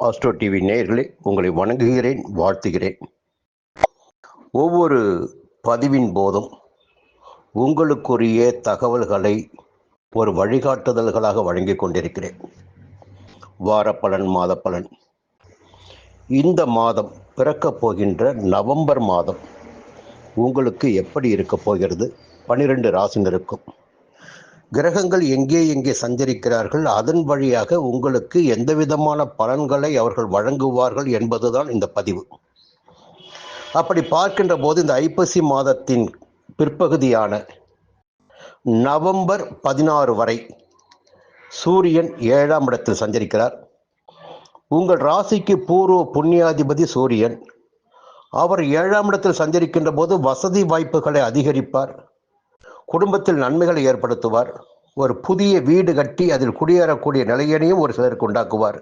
Astro TV நேயர்களே, உங்களை வணங்குகிறேன், வாழ்த்துகிறேன். ஒவ்வொரு பதிவின் போதும் உங்களுக்குரிய தகவல்களை ஒரு வழிகாட்டுதல்களாக வழங்கிக் கொண்டிருக்கிறேன். வார பலன், மாத பலன். இந்த மாதம் பிறக்கப் போகின்ற நவம்பர் மாதம் உங்களுக்கு எப்படி இருக்கப் போகிறது? 12 ராசினருக்கும் கிரகங்கள் எங்கே எங்கே சஞ்சரிக்கிறார்கள், அதன் வழியாக உங்களுக்கு எந்த விதமான பலன்களை அவர்கள் வழங்குவார்கள் என்பதுதான் இந்த பதிவு. அப்படி பார்க்கின்ற போது இந்த ஐப்பசி மாதத்தின் பிற்பகுதியான நவம்பர் 16 வரை சூரியன் 7ஆம் இடத்தில் சஞ்சரிக்கிறார். உங்கள் ராசிக்கு பூர்வ புண்ணியாதிபதி சூரியன். அவர் 7ஆம் இடத்தில் சஞ்சரிக்கின்ற போது வசதி வாய்ப்புகளை அதிகரிப்பார், குடும்பத்தில் நன்மைகளை ஏற்படுத்துவார், ஒரு புதிய வீடு கட்டி அதில் குடியேறக்கூடிய நிலையினையும் ஒரு சிலருக்கு உண்டாக்குவார்,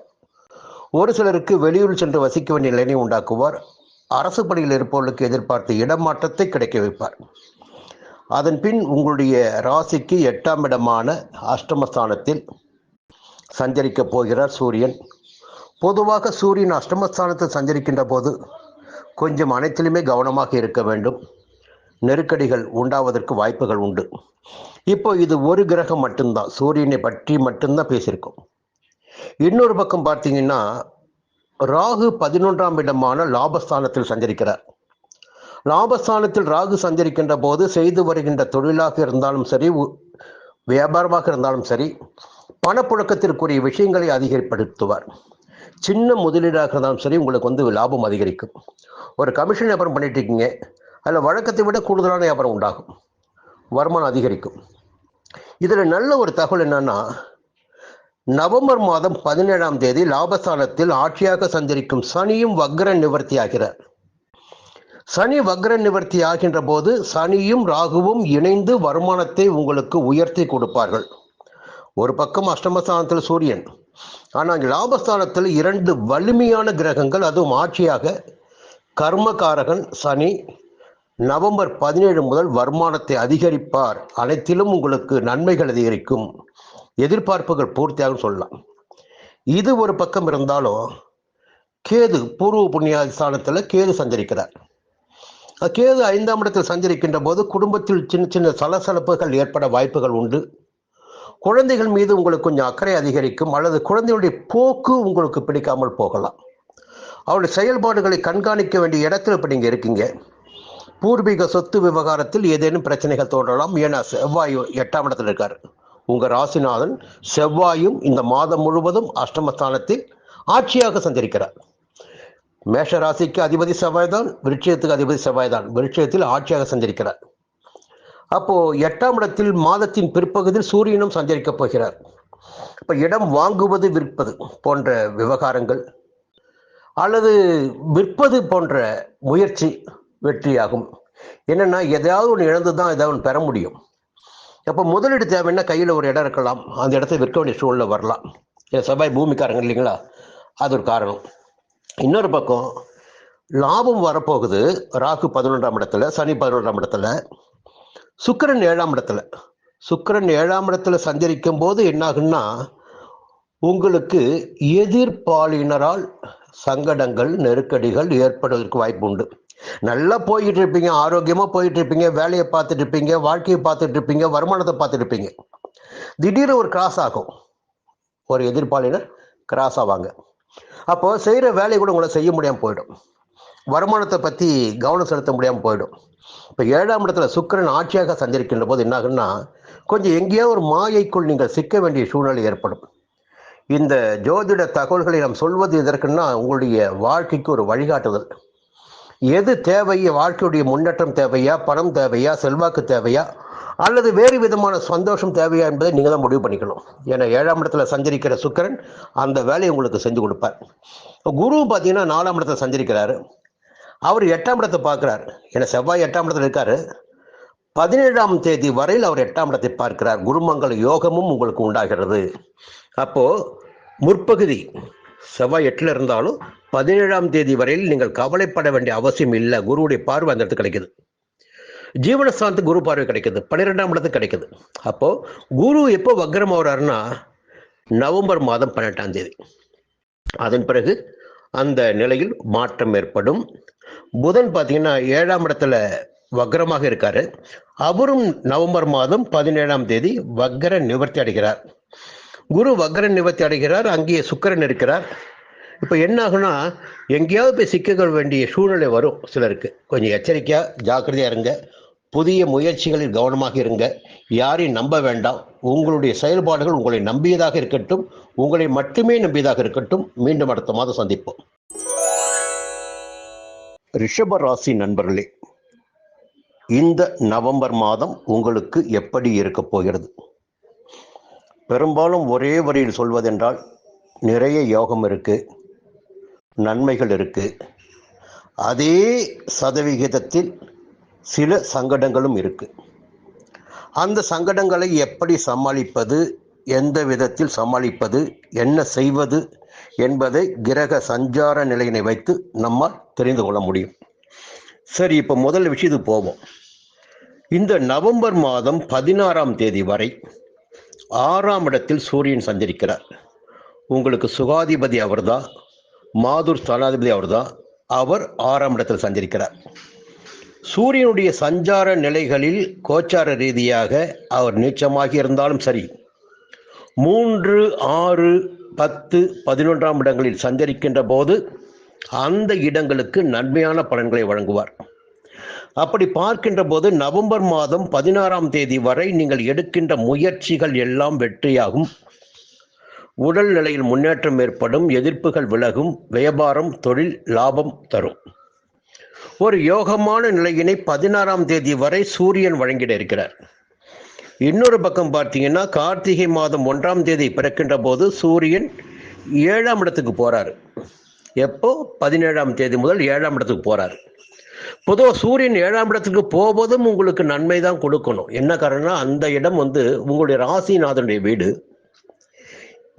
ஒரு சிலருக்கு வெளியூர் சென்று வசிக்க வேண்டிய நிலையை உண்டாக்குவார், அரசு பணியில் இருப்பவர்களுக்கு எதிர்பார்த்த இடமாற்றத்தை கிடைக்க வைப்பார். அதன் பின் உங்களுடைய ராசிக்கு 8ஆம் இடமான அஷ்டமஸ்தானத்தில் சஞ்சரிக்கப் போகிறார் சூரியன். பொதுவாக சூரியன் அஷ்டமஸ்தானத்தில் சஞ்சரிக்கின்ற போது கொஞ்சம் அனைத்திலுமே கவனமாக இருக்க வேண்டும். நெருக்கடிகள் உண்டாவதற்கு வாய்ப்புகள் உண்டு. இப்போ இது ஒரு கிரகம் மட்டும்தான், சூரியனை பற்றி மட்டும்தான் பேசியிருக்கோம். இன்னொரு பக்கம் பார்த்தீங்கன்னா, ராகு 11ஆம் இடமான லாபஸ்தானத்தில் சஞ்சரிக்கிறார். லாபஸ்தானத்தில் ராகு சஞ்சரிக்கின்ற போது செய்து வருகின்ற தொழிலாக இருந்தாலும் சரி, வியாபாரமாக இருந்தாலும் சரி, பணப்புழக்கத்திற்குரிய விஷயங்களை அதிகப்படுத்துவார். சின்ன முதலீடாக இருந்தாலும் சரி, உங்களுக்கு லாபம் அதிகரிக்கும். ஒரு கமிஷன் வியாபாரம் பண்ணிட்டு இருக்கீங்க, அதில் வழக்கத்தை விட கூடுதலான வியாபாரம் உண்டாகும், வருமானம் அதிகரிக்கும். இதில் நல்ல ஒரு தகவல் என்னன்னா, நவம்பர் மாதம் 17ஆம் தேதி லாபஸ்தானத்தில் ஆட்சியாக சஞ்சரிக்கும் சனியும் வக்ர நிவர்த்தி ஆகிறார். சனி வக்ர நிவர்த்தி ஆகின்ற போது சனியும் ராகுவும் இணைந்து வருமானத்தை உங்களுக்கு உயர்த்தி கொடுப்பார்கள். ஒரு பக்கம் அஷ்டமஸ்தானத்தில் சூரியன், ஆனால் லாபஸ்தானத்தில் 2 வலிமையான கிரகங்கள், அதுவும் ஆட்சியாக கர்மகாரகன் சனி நவம்பர் 17 முதல் வருமானத்தை அதிகரிப்பார். அனைத்திலும் உங்களுக்கு நன்மைகள் அதிகரிக்கும், எதிர்பார்ப்புகள் பூர்த்தியாகும் சொல்லலாம். இது ஒரு பக்கம் இருந்தாலும் கேது பூர்வ புண்ணியஸ்தானத்தில் கேது சஞ்சரிக்கிறார். கேது 5ஆம் இடத்தில் சஞ்சரிக்கின்ற போது குடும்பத்தில் சின்ன சின்ன சலசலப்புகள் ஏற்பட வாய்ப்புகள் உண்டு. குழந்தைகள் மீது உங்களுக்கு கொஞ்சம் அக்கறை அதிகரிக்கும், அல்லது குழந்தைகளுடைய போக்கு உங்களுக்கு பிடிக்காமல் போகலாம். அவருடைய செயல்பாடுகளை கண்காணிக்க வேண்டிய இடத்துல இப்போ நீங்கள் இருக்கீங்க. பூர்வீக சொத்து விவகாரத்தில் ஏதேனும் பிரச்சனைகள் தோன்றலாம். ஏன்னா செவ்வாய் 8ஆம் இடத்தில் இருக்கார். உங்கள் ராசிநாதன் செவ்வாயும் இந்த மாதம் முழுவதும் அஷ்டமஸ்தானத்தில் ஆட்சியாக சஞ்சரிக்கிறார். மேஷ ராசிக்கு அதிபதி செவ்வாய் தான், விருட்சத்துக்கு அதிபதி செவ்வாய் தான், விருட்சத்தில் ஆட்சியாக சஞ்சரிக்கிறார். அப்போ 8ஆம் இடத்தில் மாதத்தின் பிற்பகுதியில் சூரியனும் சஞ்சரிக்கப் போகிறார். இப்போ இடம் வாங்குவது, விற்பது போன்ற விவகாரங்கள் அல்லது விற்பது போன்ற முயற்சி வெற்றியாகும். என்னன்னா, எதையாவது ஒன்று இழந்து தான் ஏதாவது ஒன்று பெற முடியும். அப்போ முதலீடு தேவைன்னா கையில் ஒரு இடம் இருக்கலாம், அந்த இடத்த விற்க வேண்டிய சூழ்நிலை வரலாம். செவ்வாய் பூமிக்காரங்க இல்லைங்களா, அது ஒரு காரணம். இன்னொரு பக்கம் லாபம் வரப்போகுது. ராகு 11ஆம் இடத்துல, சனி 11ஆம் இடத்துல, சுக்கிரன் 7ஆம் இடத்துல. சுக்கிரன் 7ஆம் இடத்துல சஞ்சரிக்கும் போது என்னாகுன்னா, உங்களுக்கு எதிர்ப்பாளினரால் சங்கடங்கள், நெருக்கடிகள் ஏற்படுவதற்கு வாய்ப்பு உண்டு. நல்லா போயிட்டு இருப்பீங்க, ஆரோக்கியமா போயிட்டு இருப்பீங்க, வேலையை பார்த்துட்டு இருப்பீங்க, வாழ்க்கையை பார்த்துட்டு இருப்பீங்க, வருமானத்தை பார்த்துட்டு இருப்பீங்க. திடீர்னு ஒரு கிராஸ் ஆகும், ஒரு எதிர்ப்பாளினர் கிராஸ் ஆவாங்க. அப்போ செய்யற வேலையை கூட உங்களை செய்ய முடியாமல் போயிடும், வருமானத்தை பற்றி கவனம் செலுத்த முடியாமல் போயிடும். இப்போ 7ஆம் இடத்துல சுக்கிரன் ஆட்சியாக சஞ்சரிக்கின்ற போது என்னாகுன்னா, கொஞ்சம் எங்கேயோ ஒரு மாயைக்குள் நீங்கள் சிக்க வேண்டிய சூழ்நிலை ஏற்படும். இந்த ஜோதிட தகவல்களை நாம் சொல்வது எதற்குன்னா, உங்களுடைய வாழ்க்கைக்கு ஒரு வழிகாட்டுதல். எது தேவை, வாழ்க்கையுடைய முன்னேற்றம் தேவையா, பணம் தேவையா, செல்வாக்கு தேவையா, அல்லது வேறு விதமான சந்தோஷம் தேவையா என்பதை நீங்கள் தான் முடிவு பண்ணிக்கணும். ஏன்னா 7ஆம் இடத்துல சஞ்சரிக்கிற சுக்கிரன் அந்த வேலையை உங்களுக்கு செஞ்சு கொடுப்பார். குரு பார்த்தீங்கன்னா 4ஆம் இடத்துல சஞ்சரிக்கிறாரு. அவர் 8ஆம் இடத்தை பார்க்கிறார். ஏன்னா செவ்வாய் 8ஆம் இடத்துல இருக்காரு. 17ஆம் தேதி வரையில் அவர் 8ஆம் இடத்தை பார்க்கிறார். குருமங்கள யோகமும் உங்களுக்கு உண்டாகிறது. அப்போ முற்பகுதி செவ்வாய் 8ல் இருந்தாலும் 17ஆம் தேதி வரையில் நீங்கள் கவலைப்பட வேண்டிய அவசியம் இல்லை. குருவுடைய பார்வை அந்த இடத்துக்கு கிடைக்குது. ஜீவனஸ்தானத்துக்கு குரு பார்வை கிடைக்குது, 12ஆம் இடத்துக்கு கிடைக்குது. அப்போ குரு எப்போ வக்ரம் ஆகிறாருன்னா நவம்பர் மாதம் 18ஆம் தேதி. அதன் பிறகு அந்த நிலையில் மாற்றம் ஏற்படும். புதன் பார்த்தீங்கன்னா 7ஆம் இடத்துல வக்ரமாக இருக்காரு. அவரும் நவம்பர் மாதம் 17ஆம் தேதி வக்ர நிவர்த்தி அடைகிறார். குரு வக்ர நிவர்த்தி அடைகிறார். அங்கே சுக்கிரன் இருக்கிறார். இப்போ என்ன ஆகுனா, எங்கேயாவது போய் சிக்க வேண்டிய சூழ்நிலை வரும். சிலருக்கு கொஞ்சம் எச்சரிக்கையா ஜாக்கிரதையா இருங்க. புதிய முயற்சிகளில் கவனமாக இருங்க. யாரையும் நம்ப வேண்டாம். உங்களுடைய செயல்பாடுகள் உங்களை நம்பியதாக இருக்கட்டும், உங்களை மட்டுமே நம்பியதாக இருக்கட்டும். மீண்டும் அடுத்த மாதம் சந்திப்போம். ரிஷப ராசி நண்பர்களே, இந்த நவம்பர் மாதம் உங்களுக்கு எப்படி இருக்க போகிறது? பெரும்பாலும் ஒரே வரியில் சொல்வதென்றால், நிறைய யோகம் இருக்கு, நன்மைகள் இருக்கு. அதே சதவிகிதத்தில் சில சங்கடங்களும் இருக்கு. அந்த சங்கடங்களை எப்படி சமாளிப்பது, எந்த விதத்தில் சமாளிப்பது, என்ன செய்வது என்பதை கிரக சஞ்சார நிலையினை வைத்து நம்மால் தெரிந்து கொள்ள முடியும். சரி, இப்போ முதல் விஷயத்துக்கு போவோம். இந்த நவம்பர் மாதம் 16ஆம் தேதி வரை 6ஆம் இடத்தில் சூரியன் சஞ்சரிக்கிறார். உங்களுக்கு சுகாதிபதி அவர்தான், மாதுர் ஸ்தானாதிபதி அவர்தான். அவர் 6ஆம் இடத்தில் சஞ்சரிக்கிறார். சூரியனுடைய சஞ்சார நிலைகளில் கோச்சார ரீதியாக அவர் நீச்சமாக இருந்தாலும் சரி, 3, 6, 10, 11ஆம் இடங்களில் சஞ்சரிக்கின்ற போது அந்த இடங்களுக்கு நன்மையான பலன்களை வழங்குவார். அப்படி பார்க்கின்ற போது நவம்பர் மாதம் 16ஆம் தேதி வரை நீங்கள் எடுக்கின்ற முயற்சிகள் எல்லாம் வெற்றியாகும். உடல் நிலையில் முன்னேற்றம் ஏற்படும், எதிர்ப்புகள் விலகும், வியாபாரம் தொழில் லாபம் தரும். ஒரு யோகமான நிலையினை 16ஆம் தேதி வரை சூரியன் வழங்கிட இருக்கிறார். இன்னொரு பக்கம் பார்த்தீங்கன்னா, கார்த்திகை மாதம் 1ஆம் தேதி பிறக்கின்ற போது சூரியன் 7ஆம் இடத்துக்கு போறாரு. எப்போ? 17ஆம் தேதி முதல் 7ஆம் இடத்துக்கு போறாரு. பொதுவாக சூரியன் 7ஆம் இடத்துக்கு போவதும் உங்களுக்கு நன்மை தான் கொடுக்கணும். என்ன காரணம்னா, அந்த இடம் உங்களுடைய ராசிநாதனுடைய வீடு.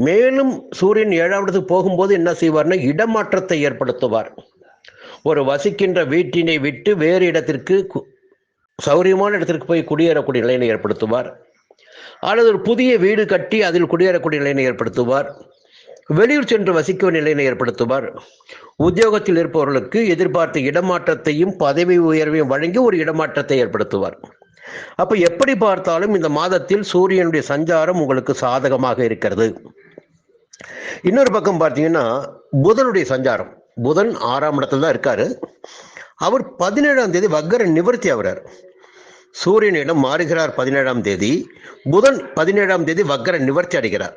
மேலும் சூரியன் 7ஆம் இடத்துக்கு போகும்போது என்ன செய்வார்னா, இடமாற்றத்தை ஏற்படுத்துவார். ஒரு வசிக்கின்ற வீட்டினை விட்டு வேறு இடத்திற்கு, சௌரியமான இடத்திற்கு போய் குடியேறக்கூடிய நிலையினை ஏற்படுத்துவார். அல்லது ஒரு புதிய வீடு கட்டி அதில் குடியேறக்கூடிய நிலையினை ஏற்படுத்துவார். வெளியூர் சென்று வசிக்க நிலையினை ஏற்படுத்துவார். உத்தியோகத்தில் இருப்பவர்களுக்கு எதிர்பார்த்த இடமாற்றத்தையும் பதவி உயர்வையும் வழங்கி ஒரு இடமாற்றத்தை ஏற்படுத்துவார். அப்ப எப்படி பார்த்தாலும் இந்த மாதத்தில் சூரியனுடைய சஞ்சாரம் உங்களுக்கு சாதகமாக இருக்கிறது. இன்னொரு பக்கம் பார்த்தீங்கன்னா, புதனுடைய சஞ்சாரம். புதன் 6ஆம் இடத்துல தான் இருக்காரு. அவர் 17ஆம் தேதி வக்ர நிவர்த்தி ஆகிறார். சூரியனிடம் மாறுகிறார் 17ஆம் தேதி. புதன் 17ஆம் தேதி வக்ர நிவர்த்தி அடைகிறார்.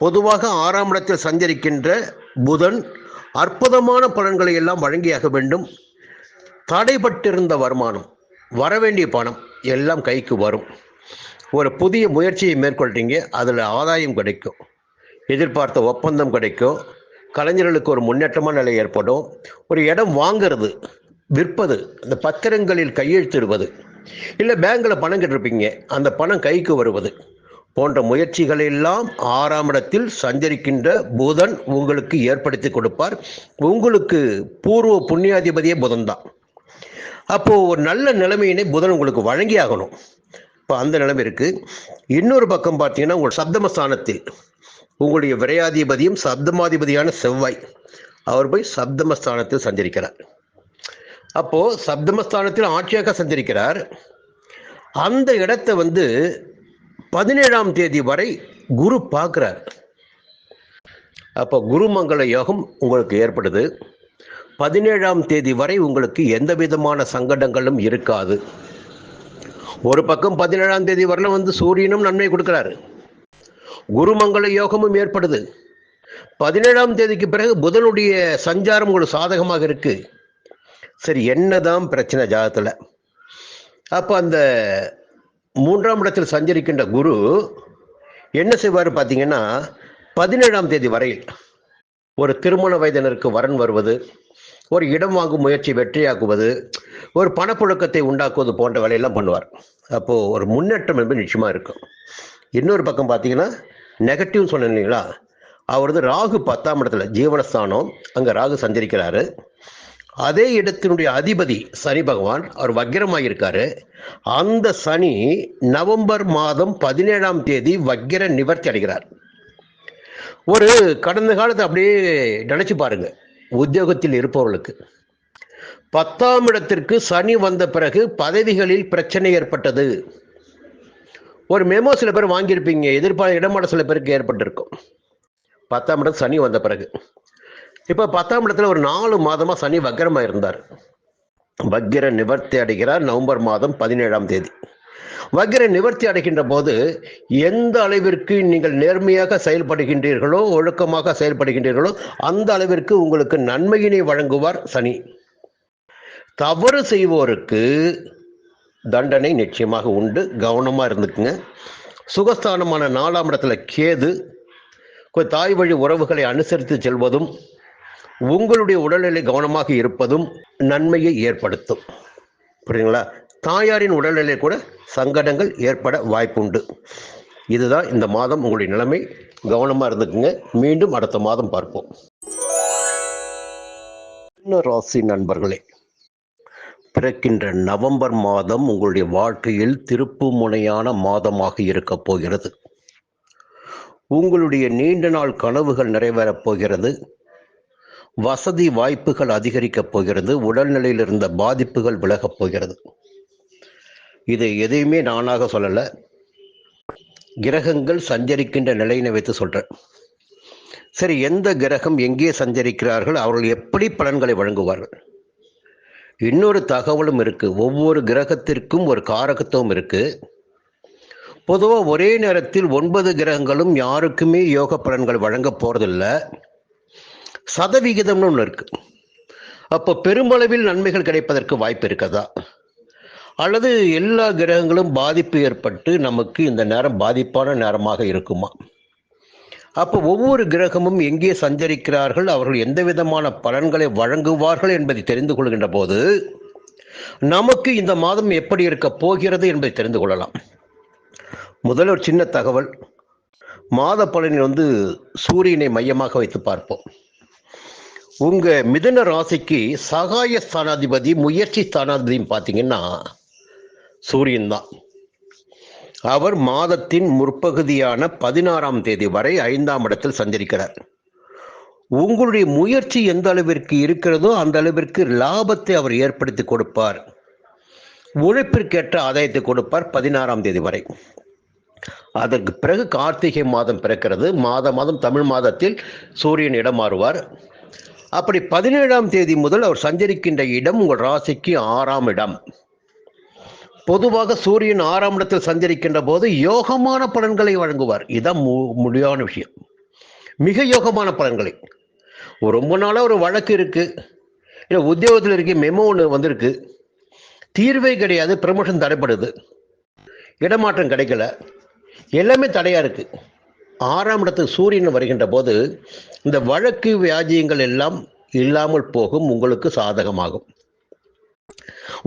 பொதுவாக 6ஆம் இடத்தில் சஞ்சரிக்கின்ற புதன் அற்புதமான பலன்களை எல்லாம் வழங்கியாக வேண்டும். தடைபட்டிருந்த வருமானம், வரவேண்டிய பணம் எல்லாம் கைக்கு வரும். ஒரு புதிய முயற்சியை மேற்கொள்றீங்க, அதில் ஆதாயம் கிடைக்கும். எதிர்பார்த்த ஒப்பந்தம் கிடைக்கும். கலைஞர்களுக்கு ஒரு முன்னேற்றமான நிலை ஏற்படும். ஒரு இடம் வாங்கிறது, விற்பது, அந்த பத்திரங்களில் கையெழுத்திடுவது, இல்லை பேங்கில் பணம் கட்டிருப்பீங்க, அந்த பணம் கைக்கு வருவது போன்ற முயற்சிகள் எல்லாம் 6ஆம் இடத்தில் சஞ்சரிக்கின்ற புதன் உங்களுக்கு ஏற்படுத்தி கொடுப்பார். உங்களுக்கு பூர்வ புண்ணியாதிபதியே புதன் தான். அப்போ ஒரு நல்ல நிலைமையினை புதன் உங்களுக்கு வழங்கி ஆகணும். இப்போ அந்த நிலைமை இருக்கு. இன்னொரு பக்கம் பார்த்தீங்கன்னா, உங்கள் சப்தமஸ்தானத்தில் உங்களுடைய விரையாதிபதியும் சப்தமாதிபதியான செவ்வாய், அவர் போய் சப்தமஸ்தானத்தில் சஞ்சரிக்கிறார். அப்போ சப்தமஸ்தானத்தில் ஆட்சியாக சஞ்சரிக்கிறார். அந்த இடத்தை 17ஆம் தேதி வரை குரு பார்க்கிறார். அப்போ குருமங்கள யோகம் உங்களுக்கு ஏற்படுது. 17ஆம் தேதி வரை உங்களுக்கு எந்த விதமான சங்கடங்களும் இருக்காது. ஒரு பக்கம் 17ஆம் தேதி வரல சூரியனும் நன்மை கொடுக்கிறாரு, குருமங்கள யோகமும் ஏற்படுது. 17ஆம் தேதிக்கு பிறகு புதனுடைய சஞ்சாரம் உங்களுக்கு சாதகமாக இருக்கு. சரி, என்னதான் பிரச்சனை ஜாதகத்தில்? அப்போ அந்த 3ஆம் இடத்தில் சஞ்சரிக்கின்ற குரு என்ன செய்வார் பார்த்தீங்கன்னா, 17ஆம் தேதி வரையில் ஒரு திருமண வயதினருக்கு வரன் வருவது, ஒரு இடம் வாங்கும் முயற்சி வெற்றியாக்குவது, ஒரு பணப்புழக்கத்தை உண்டாக்குவது போன்ற வேலையெல்லாம் பண்ணுவார். அப்போது ஒரு முன்னேற்றம் என்பது நிச்சயமாக இருக்கும். இன்னொரு பக்கம் பார்த்தீங்கன்னா, நெகட்டிவ் சொன்னேன் இல்லைங்களா, அவர் ராகு 10ஆம் இடத்துல ஜீவனஸ்தானம், அங்கே ராகு சஞ்சரிக்கிறாரு. அதே இடத்தினுடைய அதிபதி சனி பகவான், அவர் வக்கிரமாக இருக்காரு. அந்த சனி நவம்பர் மாதம் 17ஆம் தேதி வக்கிர நிவர்த்தி அடைகிறார். ஒரு கடந்த காலத்தை அப்படியே நினைச்சு பாருங்க. உத்தியோகத்தில் இருப்பவர்களுக்கு 10ஆம் இடத்திற்கு சனி வந்த பிறகு பதவிகளில் பிரச்சனை ஏற்பட்டது. ஒரு மெமோ சில பேர் வாங்கியிருப்பீங்க, எதிர்பார்த்த இடமாற்றம் சில பேருக்கு ஏற்பட்டிருக்கும் 10ஆம் இடம் சனி வந்த பிறகு. இப்போ 10ஆம் இடத்துல ஒரு 4 மாதமா சனி வக்கரமாக இருந்தார். வக்கிர நிவர்த்தி அடைகிறார் நவம்பர் மாதம் 17ஆம் தேதி. வக்கிர நிவர்த்தி அடைகின்ற போது எந்த அளவிற்கு நீங்கள் நேர்மையாக செயல்படுகின்றீர்களோ, ஒழுக்கமாக செயல்படுகின்றீர்களோ, அந்த அளவிற்கு உங்களுக்கு நன்மையினை வழங்குவார் சனி. தவறு செய்வோருக்கு தண்டனை நிச்சயமாக உண்டு. கவனமா இருந்துக்குங்க. சுகஸ்தானமான 4ஆம் இடத்துல கேது தாய் வழி உறவுகளை அனுசரித்து செல்வதும், உங்களுடைய உடல்நிலை கவனமாக இருப்பதும் நன்மையை ஏற்படுத்தும். புரியுங்களா? தாயாரின் உடல்நிலை கூட சங்கடங்கள் ஏற்பட வாய்ப்புண்டு. இதுதான் இந்த மாதம் உங்களுடைய நிலைமை. கவனமா இருந்துக்குங்க. மீண்டும் அடுத்த மாதம் பார்ப்போம். ராசி நண்பர்களே, பிறக்கின்ற நவம்பர் மாதம் உங்களுடைய வாழ்க்கையில் திருப்பு முனையான மாதமாக இருக்க போகிறது. உங்களுடைய நீண்ட நாள் கனவுகள் நிறைவேறப் போகிறது. வசதி வாய்ப்புகள் அதிகரிக்கப் போகிறது. உடல்நிலையில் இருந்த பாதிப்புகள் விலகப் போகிறது. இது எதையுமே நானாக சொல்லலை, கிரகங்கள் சஞ்சரிக்கின்ற நிலையினை வைத்து சொல்றேன். சரி, எந்த கிரகம் எங்கே சஞ்சரிக்கிறார்கள், அவர்கள் எப்படி பலன்களை வழங்குவார்கள்? இன்னொரு தகவலும் இருக்கு. ஒவ்வொரு கிரகத்திற்கும் ஒரு காரகத்துவம் இருக்கு. பொதுவாக ஒரே நேரத்தில் 9 கிரகங்களும் யாருக்குமே யோக பலன்கள் வழங்க போறதில்லை. சதவிகிதம்னு ஒன்று இருக்கு. அப்போ பெருமளவில் நன்மைகள் கிடைப்பதற்கு வாய்ப்பு இருக்கதா, அல்லது எல்லா கிரகங்களும் பாதிப்பு ஏற்பட்டு நமக்கு இந்த நேரம் பாதிப்பான நேரமாக இருக்குமா? அப்போ ஒவ்வொரு கிரகமும் எங்கே சஞ்சரிக்கிறார்கள், அவர்கள் எந்த விதமான பலன்களை வழங்குவார்கள் என்பதை தெரிந்து கொள்கின்ற போது நமக்கு இந்த மாதம் எப்படி இருக்க போகிறது என்பதை தெரிந்து கொள்ளலாம். முதல் ஒரு சின்ன தகவல். மாத பலனில் சூரியனை மையமாக வைத்து பார்ப்போம். உங்க மிதுன ராசிக்கு சகாய ஸ்தானாதிபதி, முயற்சி ஸ்தானாதிபதியும் பார்த்தீங்கன்னா சூரியன் தான். அவர் மாதத்தின் முற்பகுதியான 16ஆம் தேதி வரை 5ஆம் இடத்தில் சஞ்சரிக்கிறார். உங்களுடைய முயற்சி எந்த அளவிற்கு இருக்கிறதோ அந்த அளவிற்கு லாபத்தை அவர் ஏற்படுத்தி கொடுப்பார். உழைப்பிற்கேற்ற ஆதாயத்தை கொடுப்பார் 16ஆம் தேதி வரை. அதற்கு பிறகு கார்த்திகை மாதம் பிறக்கிறது. மாதம் தமிழ் மாதத்தில் சூரியன் இடம் மாறுவார். அப்படி 17ஆம் தேதி முதல் அவர் சஞ்சரிக்கின்ற இடம் உங்கள் ராசிக்கு 6ஆம் இடம். பொதுவாக சூரியன் 6ஆம் இடத்தில் சஞ்சரிக்கின்ற போது யோகமான பலன்களை வழங்குவார். இதுதான் முடியான விஷயம். மிக யோகமான பலன்களை. ரொம்ப நாளாக ஒரு வழக்கு இருக்கு, இல்லை உத்தியோகத்தில் இருக்க மெமோ ஒன்று வந்திருக்கு, தீர்வே கிடையாது, ப்ரமோஷன் தடைப்படுது, இடமாற்றம் கிடைக்கல, எல்லாமே தடையா இருக்கு. 6ஆம் இடத்துக்கு சூரியன் வருகின்ற போது இந்த வழக்கு வியாஜியங்கள் எல்லாம் இல்லாமல் போகும், உங்களுக்கு சாதகமாகும்.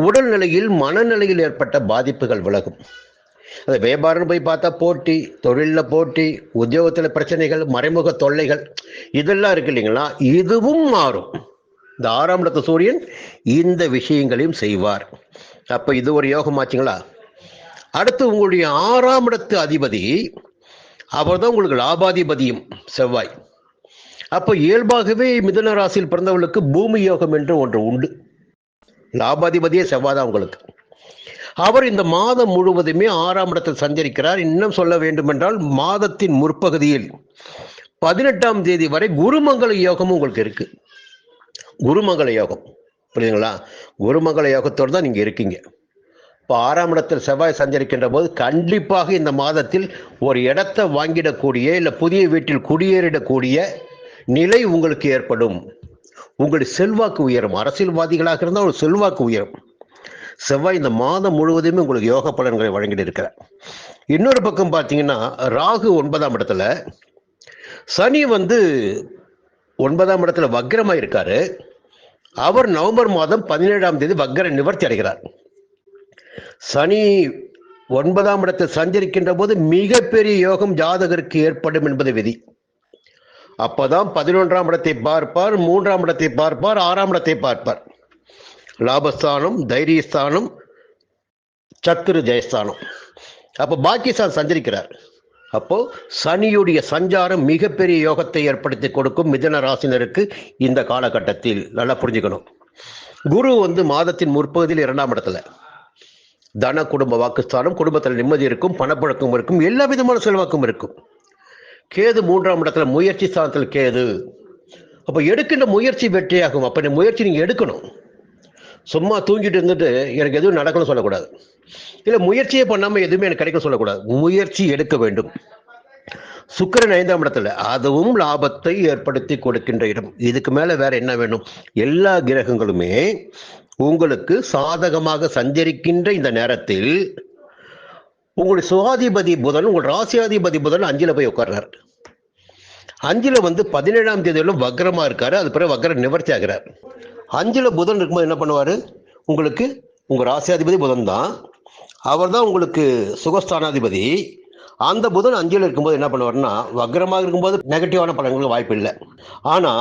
உடல்நிலையில் மனநிலையில் ஏற்பட்ட பாதிப்புகள் விலகும். அது வியாபாரம் போய் பார்த்தா போட்டி, தொழிலில் போட்டி, உத்தியோகத்தில் பிரச்சனைகள், மறைமுக தொல்லைகள் இதெல்லாம் இருக்கு இல்லைங்களா, இதுவும் மாறும். இந்த 6ஆம் இடத்து சூரியன் இந்த விஷயங்களையும் செய்வார். அப்ப இது ஒரு யோகமாச்சுங்களா? அடுத்து உங்களுடைய 6ஆம் இடத்து அதிபதி, அவர் தான் உங்களுக்கு லாபாதிபதியும் செவ்வாய். அப்போ இயல்பாகவே மிதுன ராசியில் பிறந்தவர்களுக்கு பூமி யோகம் என்று ஒன்று உண்டு. லாபாதிபதியே செவ்வாய் தான் உங்களுக்கு. அவர் இந்த மாதம் முழுவதுமே 6ஆம் இடத்தில் சஞ்சரிக்கிறார். இன்னும் சொல்ல வேண்டும் என்றால் மாதத்தின் முற்பகுதியில் 18ஆம் தேதி வரை குருமங்கள யோகமும் உங்களுக்கு இருக்கு. குருமங்கள யோகம் புரியுதுங்களா? குருமங்கள யோகத்தோடு தான் நீங்க இருக்கீங்க. இப்போ 6ஆம் இடத்தில் செவ்வாய் சஞ்சரிக்கின்ற போது கண்டிப்பாக இந்த மாதத்தில் ஒரு இடத்தை வாங்கிடக்கூடிய, இல்லை புதிய வீட்டில் குடியேறிடக்கூடிய நிலை உங்களுக்கு ஏற்படும். உங்களுடைய செல்வாக்கு உயரும். அரசியல்வாதிகளாக இருந்தால் ஒரு செல்வாக்கு உயரும். செவ்வாய் இந்த மாதம் முழுவதுமே உங்களுக்கு யோக பலன்களை வழங்கிட்டு இருக்கிறார். இன்னொரு பக்கம் பார்த்தீங்கன்னா ராகு 9ஆம் இடத்துல, சனி 9ஆம் இடத்துல வக்ரமாக இருக்காரு. அவர் நவம்பர் மாதம் 17ஆம் தேதி வக்ர நிவர்த்தி அடைகிறார். சனி 9ஆம் இடத்தில் சஞ்சரிக்கின்ற போது மிகப்பெரிய யோகம் ஜாதகருக்கு ஏற்படும் என்பது விதி. அப்பதான் 11ஆம் இடத்தை பார்ப்பார், 3ஆம் இடத்தை பார்ப்பார், 6ஆம் இடத்தை பார்ப்பார். லாபஸ்தானம், தைரியஸ்தானம், சத்துரு ஜெயஸ்தானம். அப்ப பாக்கியஸ்தான் சஞ்சரிக்கிறார். அப்போ சனியுடைய சஞ்சாரம் மிகப்பெரிய யோகத்தை ஏற்படுத்தி கொடுக்கும் மிதுன ராசினருக்கு இந்த காலகட்டத்தில். நல்லா புரிஞ்சுக்கணும். குரு மாதத்தின் முற்பகுதியில் 2ஆம் இடத்துல, தன குடும்ப வாக்குஸ்தானம், குடும்பத்தில் நிம்மதி இருக்கும், பணப்பழக்கம் இருக்கும், எல்லா விதமான செல்வாக்கும் இருக்கும். கேது 3ஆம் இடத்துல, முயற்சி ஸ்தானத்தில் கேது. அப்போ எடுக்கின்ற முயற்சி வெற்றியாகும். அப்ப முயற்சி நீங்க எடுக்கணும். சும்மா தூங்கிட்டு இருந்துட்டு எனக்கு எதுவும் நடக்கணும்னு சொல்லக்கூடாது. இல்ல முயற்சியே பண்ணாம எதுவுமே எனக்கு கிடைக்க சொல்லக்கூடாது. முயற்சி எடுக்க வேண்டும். சுக்கிரன் 5ஆம் இடத்துல, அதுவும் லாபத்தை ஏற்படுத்தி கொடுக்கின்ற இடம். இதுக்கு மேல வேற என்ன வேணும்? எல்லா கிரகங்களுமே உங்களுக்கு சாதகமாக சஞ்சரிக்கின்ற இந்த நேரத்தில் உங்களுடைய சுகாதிபதி புதன், உங்கள் ராசியாதிபதி புதன் 5ல போய் உட்கார்றார். 5ல 17ஆம் தேதியிலும் வக்ரமா இருக்காரு. அது பிறகு வக்ர நிவர்த்தி ஆகிறார். 5ல புதன் இருக்கும்போது என்ன பண்ணுவாரு? உங்களுக்கு உங்க ராசியாதிபதி புதன் தான். அவர் தான் உங்களுக்கு சுகஸ்தானாதிபதி. அந்த புதன் 5ல இருக்கும்போது என்ன பண்ணுவாருன்னா, வக்ரமாக இருக்கும்போது நெகட்டிவான பலன்களுக்கு வாய்ப்பு இல்லை. ஆனா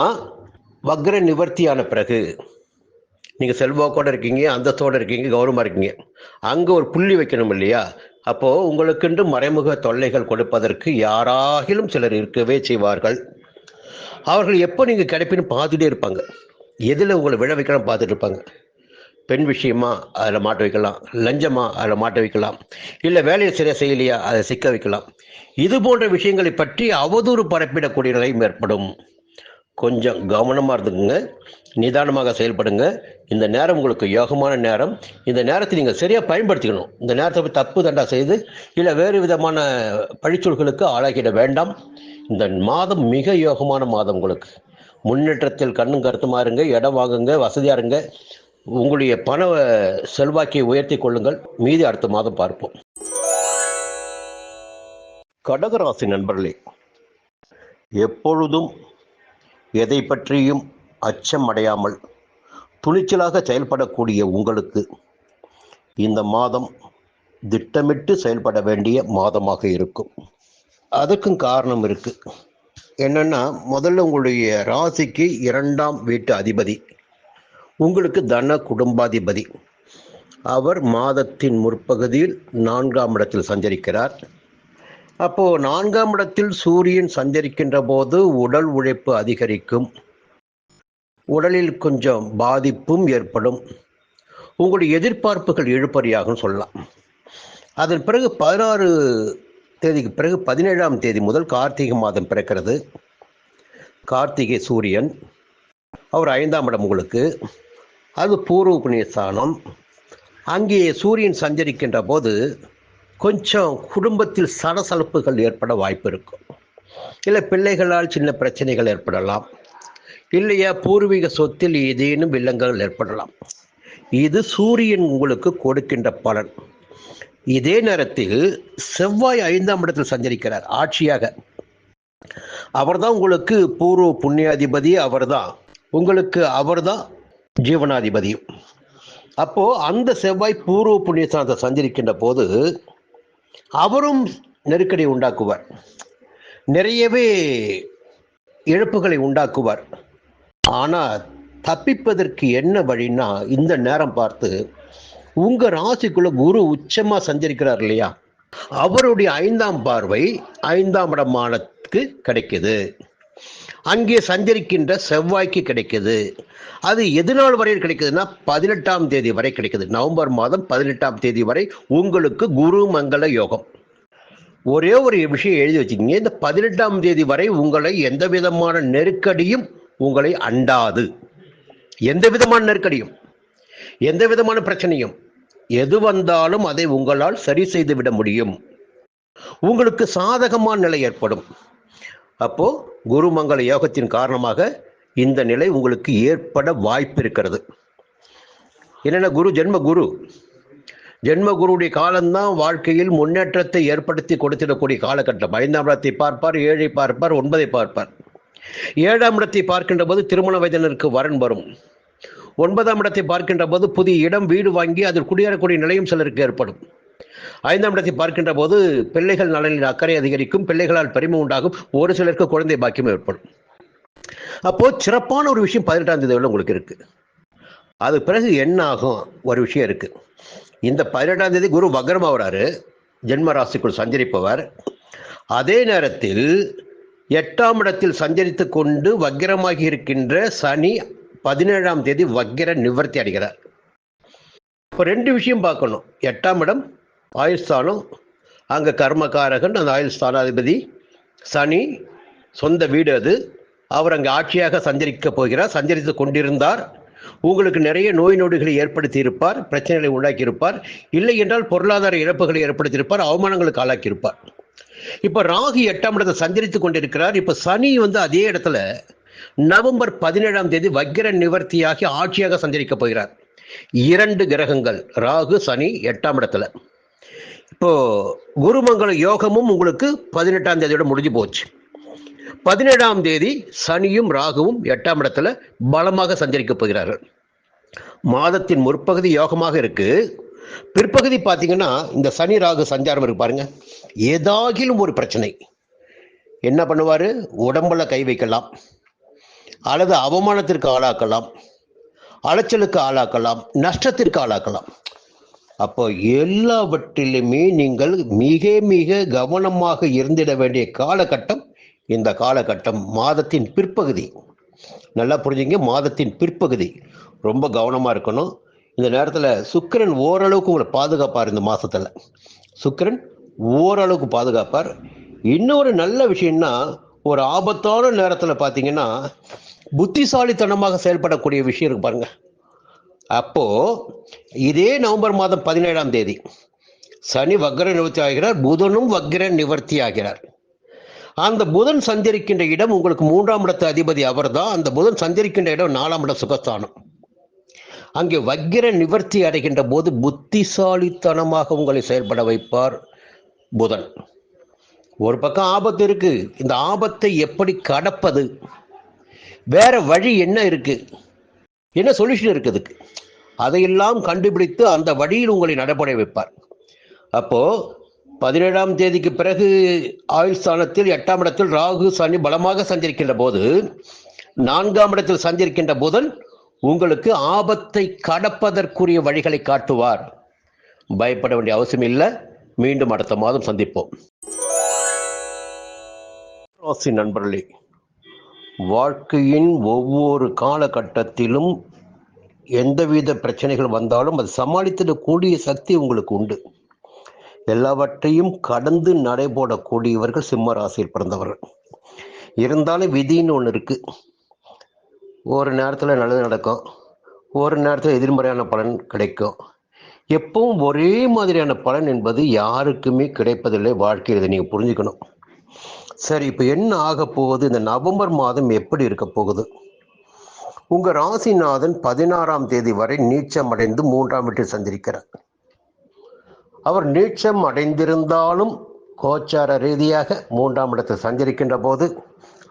வக்ர நிவர்த்தியான பிறகு நீங்க செல்வாக்கோட இருக்கீங்க, அந்தஸ்தோட இருக்கீங்க, கௌரவமா இருக்கீங்க, அங்க ஒரு புள்ளி வைக்கணும் இல்லையா? அப்போ உங்களுக்கென்று மறைமுக தொல்லைகள் கொடுப்பதற்கு யாராகிலும் சிலர் இருக்கவே செய்வார்கள். அவர்கள் எப்போ நீங்க கிடைப்பின்னு பார்த்துட்டே இருப்பாங்க. எதுல உங்களை விழ வைக்கலாம் பார்த்துட்டு இருப்பாங்க. பெண் விஷயமா அதில் மாட்ட வைக்கலாம், லஞ்சமா அதில் மாட்ட வைக்கலாம், இல்லை வேலையை சரியா செய்யலையா அதை சிக்க வைக்கலாம். இது போன்ற விஷயங்களை பற்றி அவதூறு பரப்பிடக்கூடிய நிலையும் ஏற்படும். கொஞ்சம் கவனமாக இருந்துக்குங்க, நிதானமாக செயல்படுங்க. இந்த நேரம் உங்களுக்கு யோகமான நேரம். இந்த நேரத்தை நீங்கள் சரியாக பயன்படுத்திக்கணும். இந்த நேரத்தை தப்பு தண்டா செய்து இல்லை வேறு விதமான பழிச்சொல்களுக்கு ஆளாகிட வேண்டாம். இந்த மாதம் மிக யோகமான மாதம். உங்களுக்கு முன்னேற்றத்தில் கண்ணும் கருத்துமா இருங்க, இடம் வாங்குங்க, வசதியாக இருங்க, உங்களுடைய பண செல்வாக்கியை உயர்த்தி கொள்ளுங்கள். மீதி அடுத்த மாதம் பார்ப்போம். கடகராசி நண்பர்களே, எப்பொழுதும் எதை பற்றியும் அச்சம் அடையாமல் துணிச்சலாக செயல்படக்கூடிய உங்களுக்கு இந்த மாதம் திட்டமிட்டு செயல்பட வேண்டிய மாதமாக இருக்கும். அதுக்கும் காரணம் இருக்கு. என்னன்னா, முதல்ல உங்களுடைய ராசிக்கு 2ஆம் வீட்டு அதிபதி, உங்களுக்கு தன குடும்பாதிபதி, அவர் மாதத்தின் முற்பகுதியில் 4ஆம் இடத்தில் சஞ்சரிக்கிறார். அப்போ 4ஆம் இடத்தில் சூரியன் சஞ்சரிக்கின்ற போது உடல் உழைப்பு அதிகரிக்கும், உடலில் கொஞ்சம் பாதிப்பும் ஏற்படும், உங்களுடைய எதிர்பார்ப்புகள் இழுபறியாகும் சொல்லலாம். அதன் பிறகு 16 தேதிக்கு பிறகு 17ஆம் தேதி முதல் கார்த்திகை மாதம் பிறக்கிறது. கார்த்திகை சூரியன், அவர் 5ஆம் இடம் உங்களுக்கு, அது பூர்வ புண்ணியஸ்தானம். அங்கே சூரியன் சஞ்சரிக்கின்ற போது கொஞ்சம் குடும்பத்தில் சலசலப்புகள் ஏற்பட வாய்ப்பு இருக்கும். இல்லை பிள்ளைகளால் சின்ன பிரச்சனைகள் ஏற்படலாம், இல்லையா பூர்வீக சொத்தில் ஏதேனும் வில்லங்கள் ஏற்படலாம். இது சூரியன் உங்களுக்கு கொடுக்கின்ற பலன். இதே நேரத்தில் செவ்வாய் 5ஆம் இடத்தில் சஞ்சரிக்கிறார் ஆட்சியாக. அவர்தான் உங்களுக்கு பூர்வ புண்ணியாதிபதி, அவர்தான் ஜீவனாதிபதியும். அப்போ அந்த செவ்வாய் பூர்வ புண்ணியஸ்தானத்தை சஞ்சரிக்கின்ற போது அவரும் நெருக்கடி உண்டாக்குவார், நிறையவே இழப்புகளை உண்டாக்குவார். ஆனா தப்பிப்பதற்கு என்ன வழின்னா, இந்த நேரம் பார்த்து உங்க ராசிக்குள்ள குரு உச்சமா சஞ்சரிக்கிறார் இல்லையா, அவருடைய 5ஆம் பார்வை 5ஆம் இடமானத்துக்கு கிடைக்குது. அங்கே சஞ்சரிக்கின்ற செவ்வாய்க்கு கிடைக்குது. அது எது நாள் வரையில் கிடைக்குதுன்னா 18ஆம் தேதி வரை கிடைக்குது. நவம்பர் மாதம் 18ஆம் தேதி வரை உங்களுக்கு குரு மங்கள யோகம். ஒரே ஒரு விஷயம் எழுதி வச்சுக்கிங்க, இந்த 18ஆம் தேதி வரை உங்களை எந்த விதமான நெருக்கடியும் உங்களை அண்டாது. எந்த விதமான நெருக்கடியும், எந்த விதமான பிரச்சனையும் எது வந்தாலும் அதை உங்களால் சரி செய்து விட முடியும். உங்களுக்கு சாதகமான நிலை ஏற்படும். அப்போ குரு மங்கள யோகத்தின் காரணமாக இந்த நிலை உங்களுக்கு ஏற்பட வாய்ப்பு இருக்கிறது. என்னென்ன, குரு ஜென்மகுருடைய காலம்தான் வாழ்க்கையில் முன்னேற்றத்தை ஏற்படுத்தி கொடுத்திடக்கூடிய காலகட்டம். 5ஆம் இடத்தை பார்ப்பார், 7ஐ பார்ப்பார், 9ஐ பார்ப்பார். 7ஆம் இடத்தை பார்க்கின்ற போது திருமண வயதினருக்கு வரன் வரும். 9ஆம் இடத்தை பார்க்கின்ற போது புதிய இடம், வீடு வாங்கி அதில் குடியேறக்கூடிய நிலையும் சிலருக்கு ஏற்படும். 5ஆம் இடத்தை பார்க்கின்ற போது பிள்ளைகள் நலனில் அக்கறை அதிகரிக்கும், பிள்ளைகளால் பெருமை உண்டாகும், ஒரு சிலருக்கு குழந்தை பாக்கியம் ஏற்படும். அப்போ சிறப்பான ஒரு விஷயம் 18ஆம் தேதி உங்களுக்கு இருக்கு. அது பிறகு என்ன ஆகும், ஒரு விஷயம் இருக்கு. இந்த 18ஆம் தேதி குரு வக்ரமா வராரு, ஜென்ம ராசிக்குள் சஞ்சரிப்பவர். அதே நேரத்தில் 8ஆம் இடத்தில் சஞ்சரித்து கொண்டு வக்கிரமாகி இருக்கின்ற சனி 17ஆம் தேதி வக்கிர நிவர்த்தி அடைகிறார். இப்போ 2 விஷயம் பார்க்கணும். 8ஆம் இடம் ஆயுள்ஸ்தானம், அங்கே கர்மகாரகன், அந்த ஆயுள் ஸ்தானாதிபதி சனி, சொந்த வீடு அது. அவர் அங்கே ஆட்சியாக சஞ்சரிக்க போகிறார், சஞ்சரித்து கொண்டிருந்தார். உங்களுக்கு நிறைய நோய் நொடிகளை ஏற்படுத்தி இருப்பார், பிரச்சனைகளை உண்டாக்கியிருப்பார், இல்லை என்றால் பொருளாதார இழப்புகளை ஏற்படுத்தியிருப்பார், அவமானங்களுக்கு ஆளாக்கியிருப்பார். இப்போ ராகு 8ஆம் இடத்தை சஞ்சரித்து கொண்டிருக்கிறார். இப்போ சனி அதே இடத்துல நவம்பர் 17ஆம் தேதி வக்கிர நிவர்த்தியாகி ஆட்சியாக சஞ்சரிக்க போகிறார். 2 கிரகங்கள், ராகு சனி 8ஆம் இடத்துல. இப்போ குருமங்கள யோகமும் உங்களுக்கு 18ஆம் தேதியோட முடிஞ்சு போச்சு. 17ஆம் தேதி சனியும் ராகுவும் 8ஆம் இடத்துல பலமாக சஞ்சரிக்க போகிறார்கள். மாதத்தின் முற்பகுதி யோகமாக இருக்கு. பிற்பகுதி பார்த்தீங்கன்னா இந்த சனி ராகு சஞ்சாரம் இருக்கு பாருங்க, ஏதாகிலும் ஒரு பிரச்சனை என்ன பண்ணுவாரு, உடம்புல கை வைக்கலாம், அல்லது அவமானத்திற்கு ஆளாக்கலாம், அலைச்சலுக்கு ஆளாக்கலாம், நஷ்டத்திற்கு ஆளாக்கலாம். அப்போ எல்லாவற்றிலுமே நீங்கள் மிக மிக கவனமாக இருந்திட வேண்டிய காலகட்டம் இந்த காலகட்டம். மாதத்தின் பிற்பகுதி நல்லா புரிஞ்சுங்க, மாதத்தின் பிற்பகுதி ரொம்ப கவனமாக இருக்கணும். இந்த நேரத்தில் சுக்கிரன் ஓரளவுக்கு உங்களை பாதுகாப்பார். இந்த மாதத்தில் சுக்கிரன் ஓரளவுக்கு பாதுகாப்பார். இன்னொரு நல்ல விஷயம்னா, ஒரு ஆபத்தான நேரத்தில் பார்த்தீங்கன்னா புத்திசாலித்தனமாக செயல்படக்கூடிய விஷயம் இருக்கு பாருங்க. அப்போ இதே நவம்பர் மாதம் 17ஆம் தேதி சனி வக்ர நிவர்த்தி ஆகிறார், புதனும் வக்ர நிவர்த்தி ஆகிறார். அந்த புதன் சஞ்சரிக்கின்ற இடம் உங்களுக்கு 3ஆம் இடத்து அதிபதி அவர் தான். அந்த புதன் சஞ்சரிக்கின்ற இடம் 4ஆம் இடம் சுகஸ்தானம். அங்கே வக்ர நிவர்த்தி அடைகின்ற போது புத்திசாலித்தனமாக உங்களை செயல்பட வைப்பார் புதன். ஒரு பக்கம் ஆபத்து இருக்கு, இந்த ஆபத்தை எப்படி கடப்பது, வேற வழி என்ன இருக்கு, என்ன சொல்யூஷன் இருக்குதுக்கு, அதையெல்லாம் கண்டுபிடித்து அந்த வழியில் உங்களை நடைபெற வைப்பார். அப்போ 17ஆம் தேதிக்கு பிறகு ஆயுள் ஸ்தானத்தில் 8ஆம் இடத்தில் ராகு சனி பலமாக சஞ்சரிக்கின்ற போது 4ஆம் இடத்தில் சஞ்சரிக்கின்ற புதன் உங்களுக்கு ஆபத்தை கடப்பதற்குரிய வழிகளை காட்டுவார். பயப்பட வேண்டிய அவசியம் இல்லை. மீண்டும் அடுத்த மாதம் சந்திப்போம். ராசி நண்பர்களே, வாழ்க்கையின் ஒவ்வொரு காலகட்டத்திலும் எந்தவித பிரச்சனைகள் வந்தாலும் அதை சமாளித்திடக்கூடிய சக்தி உங்களுக்கு உண்டு. எல்லாவற்றையும் கடந்து நடைபோடக்கூடியவர்கள் சிம்ம ராசியில் பிறந்தவர்கள். இருந்தாலும் விதின்னு ஒன்று இருக்கு. ஒரு நேரத்தில் நல்லது நடக்கும், ஒரு நேரத்தில் எதிர்மறையான பலன் கிடைக்கும். எப்பவும் ஒரே மாதிரியான பலன் என்பது யாருக்குமே கிடைப்பதில்லை வாழ்க்கையில். இதை நீங்கள் புரிஞ்சுக்கணும். சரி, இப்போ என்ன ஆக போகுது, இந்த நவம்பர் மாதம் எப்படி இருக்க போகுது? உங்கள் ராசிநாதன் 16ஆம் தேதி வரை நீச்சம் அடைந்து 3ஆம் வீட்டில் சஞ்சரிக்கிறார். அவர் நீச்சம் அடைந்திருந்தாலும் கோச்சார ரீதியாக 3ஆம் இடத்தில் சஞ்சரிக்கின்ற போது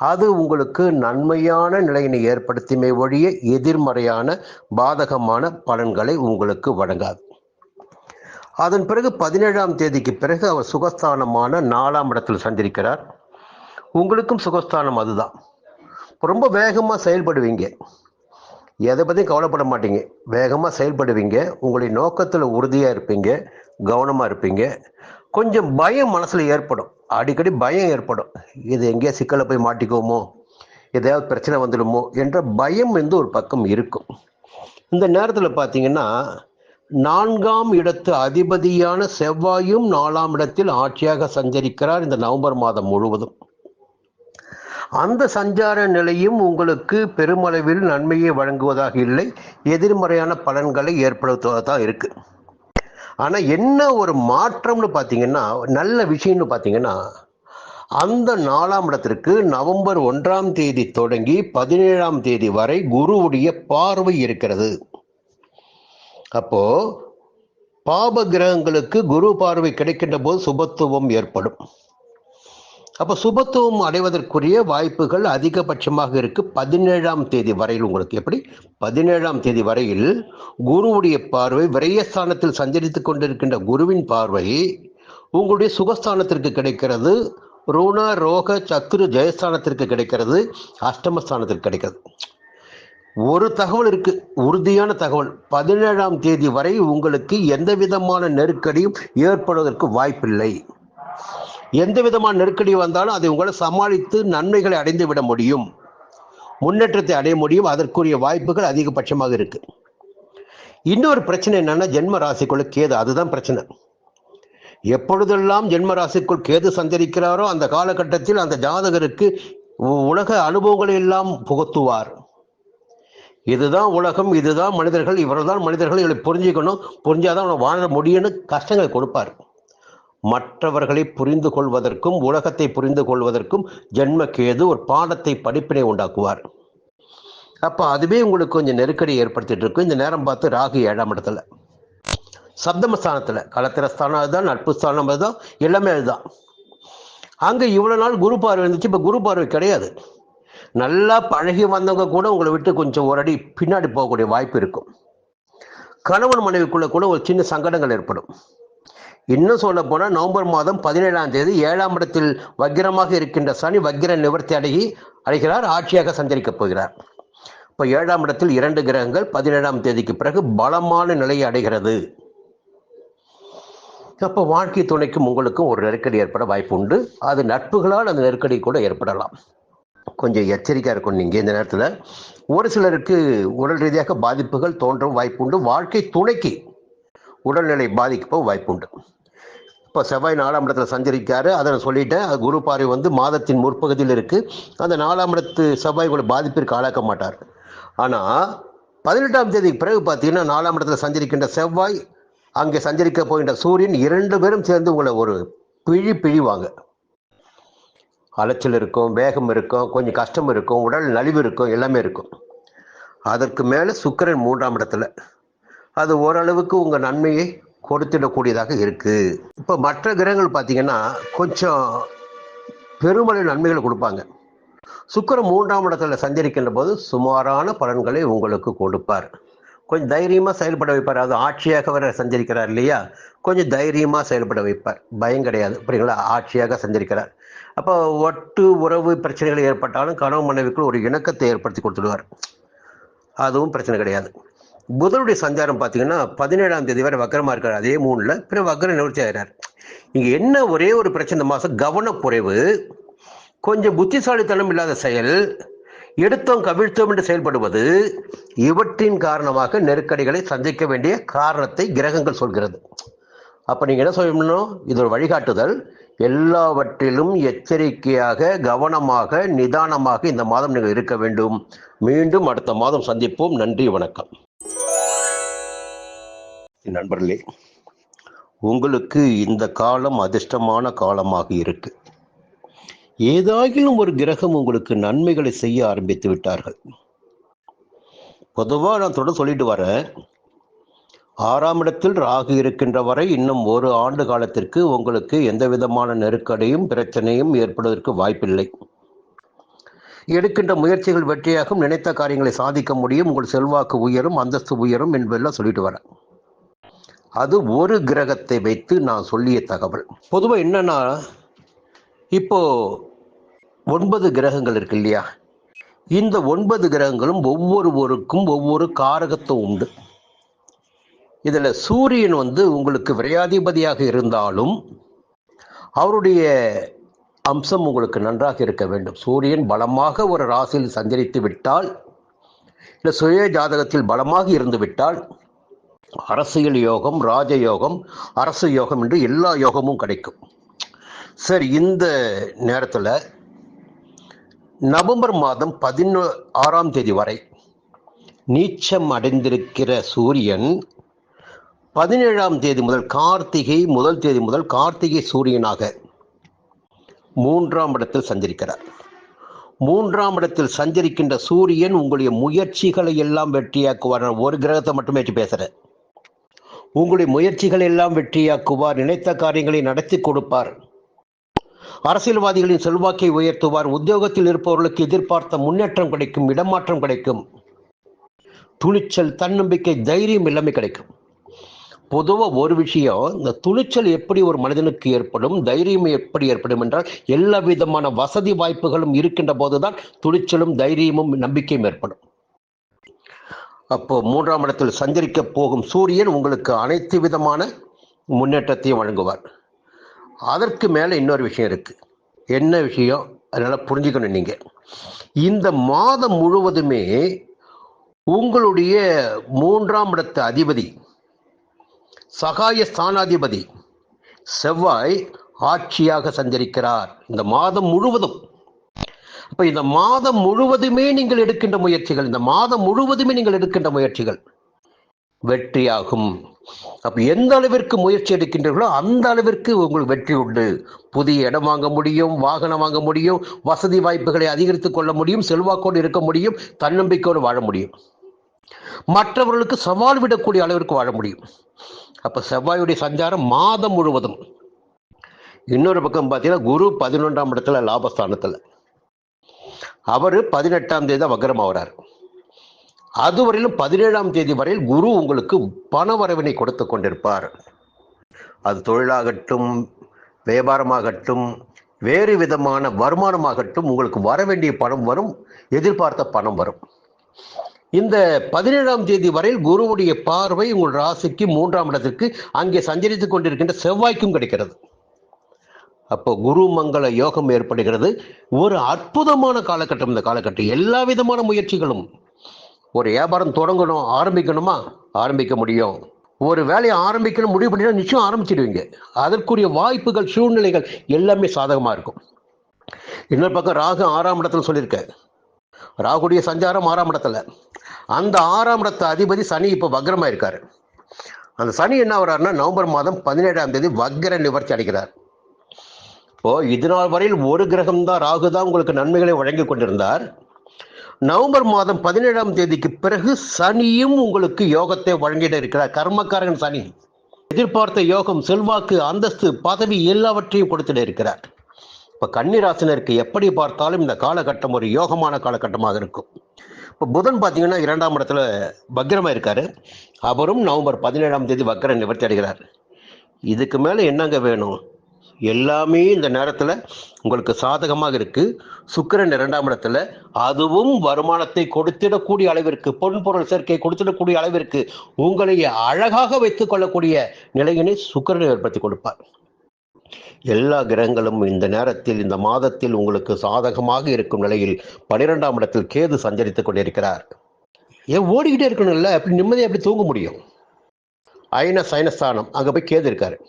அது உங்களுக்கு நன்மையான நிலையினை ஏற்படுத்திமே ஒழிய எதிர்மறையான பாதகமான பலன்களை உங்களுக்கு வழங்காது. அதன் பிறகு 17ஆம் தேதிக்கு பிறகு அவர் சுகஸ்தானமான 4ஆம் இடத்தில் சஞ்சரிக்கிறார். உங்களுக்கும் சுகஸ்தானம் அதுதான். ரொம்ப வேகமாக செயல்படுவீங்க, எதை பற்றியும் கவலைப்பட மாட்டீங்க, வேகமாக செயல்படுவீங்க, உங்களுடைய நோக்கத்தில் உறுதியாக இருப்பீங்க, கவனமாக இருப்பீங்க. கொஞ்சம் பயம் மனசில் ஏற்படும், அடிக்கடி பயம் ஏற்படும். இது எங்கேயா சிக்கலை போய் மாட்டிக்குவோமோ, எதையாவது பிரச்சனை வந்துடுமோ என்ற பயம் ஒரு பக்கம் இருக்கும். இந்த நேரத்தில் பார்த்தீங்கன்னா 4ஆம் இடத்து அதிபதியான செவ்வாயும் 4ஆம் இடத்தில் ஆட்சியாக சஞ்சரிக்கிறார் இந்த நவம்பர் மாதம் முழுவதும். அந்த சஞ்சார நிலையும் உங்களுக்கு பெருமளவில் நன்மையை வழங்குவதாக இல்லை, எதிர்மறையான பலன்களை ஏற்படுத்துவதாக இருக்கு. ஆனால் என்ன ஒரு மாற்றம்னு பார்த்தீங்கன்னா, நல்ல விஷயம்னு பார்த்தீங்கன்னா, அந்த 4ஆம் இடத்திற்கு நவம்பர் 1ஆம் தேதி தொடங்கி 17ஆம் தேதி வரை குருவுடைய பார்வை இருக்கிறது. அப்போ பாப கிரகங்களுக்கு குரு பார்வை கிடைக்கின்ற போது சுபத்துவம் ஏற்படும். அப்போ சுபத்துவம் அடைவதற்குரிய வாய்ப்புகள் அதிகபட்சமாக இருக்கு 17ஆம் தேதி வரையில். உங்களுக்கு எப்படி 17ஆம் தேதி வரையில் குருவுடைய பார்வை, விரயஸ்தானத்தில் சஞ்சரித்துக் கொண்டிருக்கின்ற குருவின் பார்வை உங்களுடைய சுகஸ்தானத்திற்கு கிடைக்கிறது, ருண ரோக சத்துரு ஜெயஸ்தானத்திற்கு கிடைக்கிறது, அஷ்டமஸ்தானத்திற்கு கிடைக்கிறது. ஒரு தகவல் இருக்கு, உறுதியான தகவல், 17ஆம் தேதி வரை உங்களுக்கு எந்த விதமான நெருக்கடியும் ஏற்படுவதற்கு வாய்ப்பில்லை. எந்த விதமான நெருக்கடி வந்தாலும் அதை உங்களை சமாளித்து நன்மைகளை அடைந்து விட முடியும், முன்னேற்றத்தை அடைய முடியும். அதற்குரிய வாய்ப்புகள் அதிகபட்சமாக இருக்கு. இன்னொரு பிரச்சனை என்னன்னா, ஜென்ம ராசிக்குள்ள கேது. அதுதான் பிரச்சனை. எப்பொழுதெல்லாம் ஜென்ம ராசிக்குள் கேது சஞ்சரிக்கிறாரோ அந்த காலகட்டத்தில் அந்த ஜாதகருக்கு உலக அனுபவங்களை எல்லாம் புகுத்துவார். இதுதான் உலகம், இதுதான் மனிதர்கள், இவர்தான் மனிதர்கள், இவளை புரிஞ்சுக்கணும், புரிஞ்சாதான் வாழ முடியும்னு கஷ்டங்களை கொடுப்பார். மற்றவர்களை புரிந்து கொள்வதற்கும் உலகத்தை புரிந்து கொள்வதற்கும் ஜென்ம கேது ஒரு பாடத்தை, படிப்பினை உண்டாக்குவார். அப்ப அதுவே உங்களுக்கு கொஞ்சம் நெருக்கடி ஏற்படுத்திட்டு இருக்கும். இந்த நேரம் பார்த்து ராகு 7ஆம் இடத்துல, சப்தமஸ்தானத்துல, களத்திரஸ்தானம் அதுதான், நட்பு ஸ்தானம் அதுதான், எல்லாமே அதுதான். அங்க இவ்வளவு நாள் குரு பார்வை இருந்துச்சு, இப்ப குரு பார்வை கிடையாது. நல்லா பழகி வந்தவங்க கூட உங்களை விட்டு கொஞ்சம் ஒரு அடி பின்னாடி போகக்கூடிய வாய்ப்பு இருக்கும். கணவன் மனைவிக்குள்ள கூட ஒரு சின்ன சங்கடங்கள் ஏற்படும். இன்னும் சொல்ல போனா நவம்பர் மாதம் 17ஆம் தேதி 7ஆம் இடத்தில் வக்கிரமாக இருக்கின்ற சனி வக்கிர நிவர்த்தி அடைகிறார், ஆட்சியாக சஞ்சரிக்கப் போகிறார். இப்ப 7ஆம் இடத்தில் 2 கிரகங்கள் 17ஆம் தேதிக்கு பிறகு பலமான நிலையை அடைகிறது. அப்ப வாழ்க்கை துணைக்கும் உங்களுக்கும் ஒரு நெருக்கடி ஏற்பட வாய்ப்பு உண்டு. அது நட்புகளால் அந்த நெருக்கடி கூட ஏற்படலாம். கொஞ்சம் எச்சரிக்கையா இருக்கும். நீங்க இந்த நேரத்துல ஒரு சிலருக்கு உடல் ரீதியாக பாதிப்புகள் தோன்றும் வாய்ப்பு உண்டு. வாழ்க்கை துணைக்கு உடல்நிலை பாதிக்க வாய்ப்பு உண்டு. இப்போ செவ்வாய் 4ஆம் இடத்துல சஞ்சரிக்காரு, அதை நான் சொல்லிட்டேன். அது குரு பார்வை மாதத்தின் முற்பகுதியில் இருக்கு. அந்த 4ஆம் இடத்து செவ்வாய் கூட பாதிப்பிற்கு ஆளாக்க மாட்டார். ஆனா 18ஆம் தேதிக்கு பிறகு பார்த்தீங்கன்னா 4ஆம் இடத்துல சஞ்சரிக்கின்ற செவ்வாய், அங்கே சஞ்சரிக்க போகின்ற சூரியன், 2 பேரும் சேர்ந்து உங்களை ஒரு பிழிவாங்க. அலைச்சல் இருக்கும், வேகம் இருக்கும், கொஞ்சம் கஷ்டம் இருக்கும், உடல் நலிவு இருக்கும், எல்லாமே இருக்கும். அதற்கு மேல சுக்கிரன் 3ஆம் இடத்துல, அது ஓரளவுக்கு உங்க நன்மையை கொடுத்திடக்கூடியதாக இருக்கு. இப்ப மற்ற கிரகங்கள் பார்த்தீங்கன்னா கொஞ்சம் பெருமளவு நன்மைகளை கொடுப்பாங்க. சுக்கிரன் 3ஆம் இடத்துல சஞ்சரிக்கின்ற போது சுமாரான பலன்களை உங்களுக்கு கொடுப்பார். கொஞ்சம் தைரியமா செயல்பட வைப்பார். அது ஆட்சியாக வர சஞ்சரிக்கிறார் இல்லையா, கொஞ்சம் தைரியமா செயல்பட வைப்பார். பயம் கிடையாது, அப்படிங்களா? ஆட்சியாக சஞ்சரிக்கிறார். அப்போ ஒட்டு உறவு பிரச்சனைகள் ஏற்பட்டாலும் கணவன் மனைவிக்குள் ஒரு இணக்கத்தை ஏற்படுத்தி கொடுத்துடுவார். அதுவும் பிரச்சனை கிடையாது. புதனுடைய சஞ்சாரம் பார்த்தீங்கன்னா 17ஆம் தேதி வரை வக்கரமா இருக்கார், அதே 3ல். பிறகு வக்கர நிவர்த்தி ஆகிறார். இங்க என்ன ஒரே ஒரு பிரச்சனை, இந்த மாசம் கவனக்குறைவு, கொஞ்சம் புத்திசாலித்தனம் இல்லாத செயல், எடுத்தோம் கவிழ்த்தோம் என்று செயல்படுவது, இவற்றின் காரணமாக நெருக்கடிகளை சந்திக்க வேண்டிய காரணத்தை கிரகங்கள் சொல்கிறது. அப்ப நீங்க என்ன சொல்லணும்? இது ஒரு வழிகாட்டுதல். எல்லாவற்றிலும் எச்சரிக்கையாக, கவனமாக, நிதானமாக இந்த மாதம் நீங்கள் இருக்க வேண்டும். மீண்டும் அடுத்த மாதம் சந்திப்போம். நன்றி, வணக்கம். நண்பர்களே, உங்களுக்கு இந்த காலம் அதிர்ஷ்டமான காலமாக இருக்கு. ஏதாகிலும் ஒரு கிரகம் உங்களுக்கு நன்மைகளை செய்ய ஆரம்பித்து விட்டார்கள். பொதுவாக நான் தொடர்ந்து சொல்லிட்டு வரேன், 6ஆம் இடத்தில் ராகு இருக்கின்ற வரை இன்னும் 1 ஆண்டு காலத்திற்கு உங்களுக்கு எந்த விதமான நெருக்கடியும் பிரச்சனையும் ஏற்படுவதற்கு வாய்ப்பில்லை. எடுக்கின்ற முயற்சிகள் வெற்றியாகும், நினைத்த காரியங்களை சாதிக்க முடியும், உங்கள் செல்வாக்கு உயரும், அந்தஸ்து உயரும் என்பதெல்லாம் சொல்லிட்டு வரேன். அது ஒரு கிரகத்தை வைத்து நான் சொல்லிய தகவல். பொதுவாக என்னன்னா, இப்போ 9 கிரகங்கள் இருக்கு இல்லையா, இந்த 9 கிரகங்களும் ஒவ்வொருவருக்கும் ஒவ்வொரு காரகத்துவம் உண்டு. இதுல சூரியன் உங்களுக்கு விரையாதிபதியாக இருந்தாலும் அவருடைய அம்சம் உங்களுக்கு நன்றாக இருக்க வேண்டும். சூரியன் பலமாக ஒரு ராசியில் சஞ்சரித்து விட்டால், இல்லை சுய ஜாதகத்தில் பலமாக இருந்து விட்டால், அரசியல் யோகம், ராஜயோகம், அரசு யோகம் என்று எல்லா யோகமும் கிடைக்கும். சரி, இந்த நேரத்தில் நவம்பர் மாதம் 16ஆம் தேதி வரை நீச்சம் அடைந்திருக்கிற சூரியன் 17ஆம் தேதி முதல், கார்த்திகை முதல் தேதி முதல் கார்த்திகை சூரியனாக 3ஆம் இடத்தில் சஞ்சரிக்கிறார். 3ஆம் இடத்தில் சஞ்சரிக்கின்ற சூரியன் உங்களுடைய முயற்சிகளை எல்லாம் வெற்றியாக்குவார். ஒரு கிரகத்தை மட்டுமே வச்சு பேசுறேன். உங்களுடைய முயற்சிகளை எல்லாம் வெற்றியாக்குவார், நினைத்த காரியங்களை நடத்தி கொடுப்பார், அரசியல்வாதிகளின் செல்வாக்கை உயர்த்துவார், உத்தியோகத்தில் இருப்பவர்களுக்கு எதிர்பார்த்த முன்னேற்றம் கிடைக்கும், இடமாற்றம் கிடைக்கும், துணிச்சல், தன்னம்பிக்கை, தைரியம் எல்லாமே கிடைக்கும். பொதுவாக ஒரு விஷயம், இந்த துணிச்சல் எப்படி ஒரு மனிதனுக்கு ஏற்படும், தைரியம் எப்படி ஏற்படும் என்றால், எல்லா விதமான வசதி வாய்ப்புகளும் இருக்கின்ற போதுதான் துணிச்சலும் தைரியமும் நம்பிக்கையும் ஏற்படும். அப்போ 3ஆம் இடத்தில் சஞ்சரிக்க போகும் சூரியன் உங்களுக்கு அனைத்து விதமான முன்னேற்றத்தையும் வழங்குவார். அதற்கு மேலே இன்னொரு விஷயம் இருக்கு. என்ன விஷயம்? அதனால புரிஞ்சுக்கணும். நீங்க இந்த மாதம் முழுவதுமே உங்களுடைய 3ஆம் இடத்து அதிபதி, சகாய ஸ்தானாதிபதி செவ்வாய் ஆட்சியாக சஞ்சரிக்கிறார் இந்த மாதம் முழுவதும். அப்ப இந்த மாதம் முழுவதுமே நீங்கள் எடுக்கின்ற முயற்சிகள் வெற்றியாகும். அப்ப எந்த அளவிற்கு முயற்சி எடுக்கின்றீர்களோ அந்த அளவிற்கு உங்களுக்கு வெற்றி உண்டு. புதிய இடம் வாங்க முடியும், வாகனம் வாங்க முடியும், வசதி வாய்ப்புகளை அதிகரித்துக் கொள்ள முடியும், செல்வாக்கோடு இருக்க முடியும், தன்னம்பிக்கையோடு வாழ முடியும், மற்றவர்களுக்கு சவால் விடக்கூடிய அளவிற்கு வாழ முடியும். அப்ப செவ்வாயுடைய சஞ்சாரம் மாதம் முழுவதும். இன்னொரு பக்கம் பார்த்தீங்கன்னா குரு 11ஆம் இடத்துல லாபஸ்தானத்துல, அவரு 18ஆம் தேதி தான் வக்ரம் ஆகிறார். அதுவரையிலும் 17ஆம் தேதி வரையில் குரு உங்களுக்கு பண வரவினை கொடுத்து கொண்டிருப்பார். அது தொழிலாகட்டும், வியாபாரமாகட்டும், வேறு விதமான வருமானமாகட்டும், உங்களுக்கு வர வேண்டிய பணம் வரும், எதிர்பார்த்த பணம் வரும். இந்த 17ஆம் தேதி வரையில் குருவுடைய பார்வை உங்கள் ராசிக்கு 3ஆம் இடத்திற்கு அங்கே சஞ்சரித்துக் கொண்டிருக்கின்ற செவ்வாய்க்கும் கிடைக்கிறது. அப்போ குரு மங்கள யோகம் ஏற்படுகிறது. ஒரு அற்புதமான காலகட்டம் இந்த காலகட்டம். எல்லா விதமான முயற்சிகளும், ஒரு வியாபாரம் தொடங்கணும், ஆரம்பிக்கணுமா, ஆரம்பிக்க முடியும். ஒரு வேலையை ஆரம்பிக்கணும் முடிவு பண்ணினா நிச்சயம் ஆரம்பிச்சிடுவீங்க. அதற்குரிய வாய்ப்புகள், சூழ்நிலைகள் எல்லாமே சாதகமாக இருக்கும். இன்னொரு பக்கம் ராகு 6ஆம் இடத்துல சொல்லியிருக்க, ராகுடைய சஞ்சாரம் 6ஆம் இடத்துல. அந்த 6ஆம் இடத்து அதிபதி சனி இப்போ வக்ரமா இருக்காரு. அந்த சனி என்ன வர்றாருன்னா நவம்பர் மாதம் 17ஆம் தேதி வக்ர நிவர்த்தி அடைகிறார். இப்போ இதுநாள் வரையில் ஒரு கிரகம் தான், ராகு தான் உங்களுக்கு நன்மைகளை வழங்கி கொண்டிருந்தார். நவம்பர் மாதம் 17ஆம் தேதிக்கு பிறகு சனியும் உங்களுக்கு யோகத்தை வழங்கிட இருக்கிறார். கர்மக்காரன் சனி எதிர்பார்த்த யோகம், செல்வாக்கு, அந்தஸ்து, பதவி எல்லாவற்றையும் கொடுத்துட இருக்கிறார். இப்ப கன்னிராசினருக்கு எப்படி பார்த்தாலும் இந்த காலகட்டம் ஒரு யோகமான காலகட்டமாக இருக்கும். இப்போ புதன் பார்த்தீங்கன்னா 2ஆம் இடத்துல வக்ரமா இருக்காரு. அவரும் நவம்பர் 17ஆம் தேதி வக்ர நிவர்த்தி அடைகிறார். இதுக்கு மேலே என்னங்க வேணும்? எல்லாமே இந்த நேரத்தில் உங்களுக்கு சாதகமாக இருக்கு. சுக்கிரன் 2ஆம் இடத்துல, அதுவும் வருமானத்தை கொடுத்திடக்கூடிய அளவிற்கு, பொன்பொருள் சேர்க்கை கொடுத்திடக்கூடிய அளவிற்கு உங்களை அழகாக வைத்துக் கொள்ளக்கூடிய நிலையினை சுக்கிரன் ஏற்படுத்தி கொடுப்பார். எல்லா கிரகங்களும் இந்த நேரத்தில், இந்த மாதத்தில் உங்களுக்கு சாதகமாக இருக்கும் நிலையில் 12ஆம் இடத்தில் கேது சஞ்சரித்துக் கொண்டிருக்கிறார். ஏன் ஓடிக்கிட்டே இருக்கணும்ல, அப்படி நிம்மதியாக எப்படி தூங்க முடியும்? சயனஸ்தானம், அங்கே போய் கேது இருக்காரு.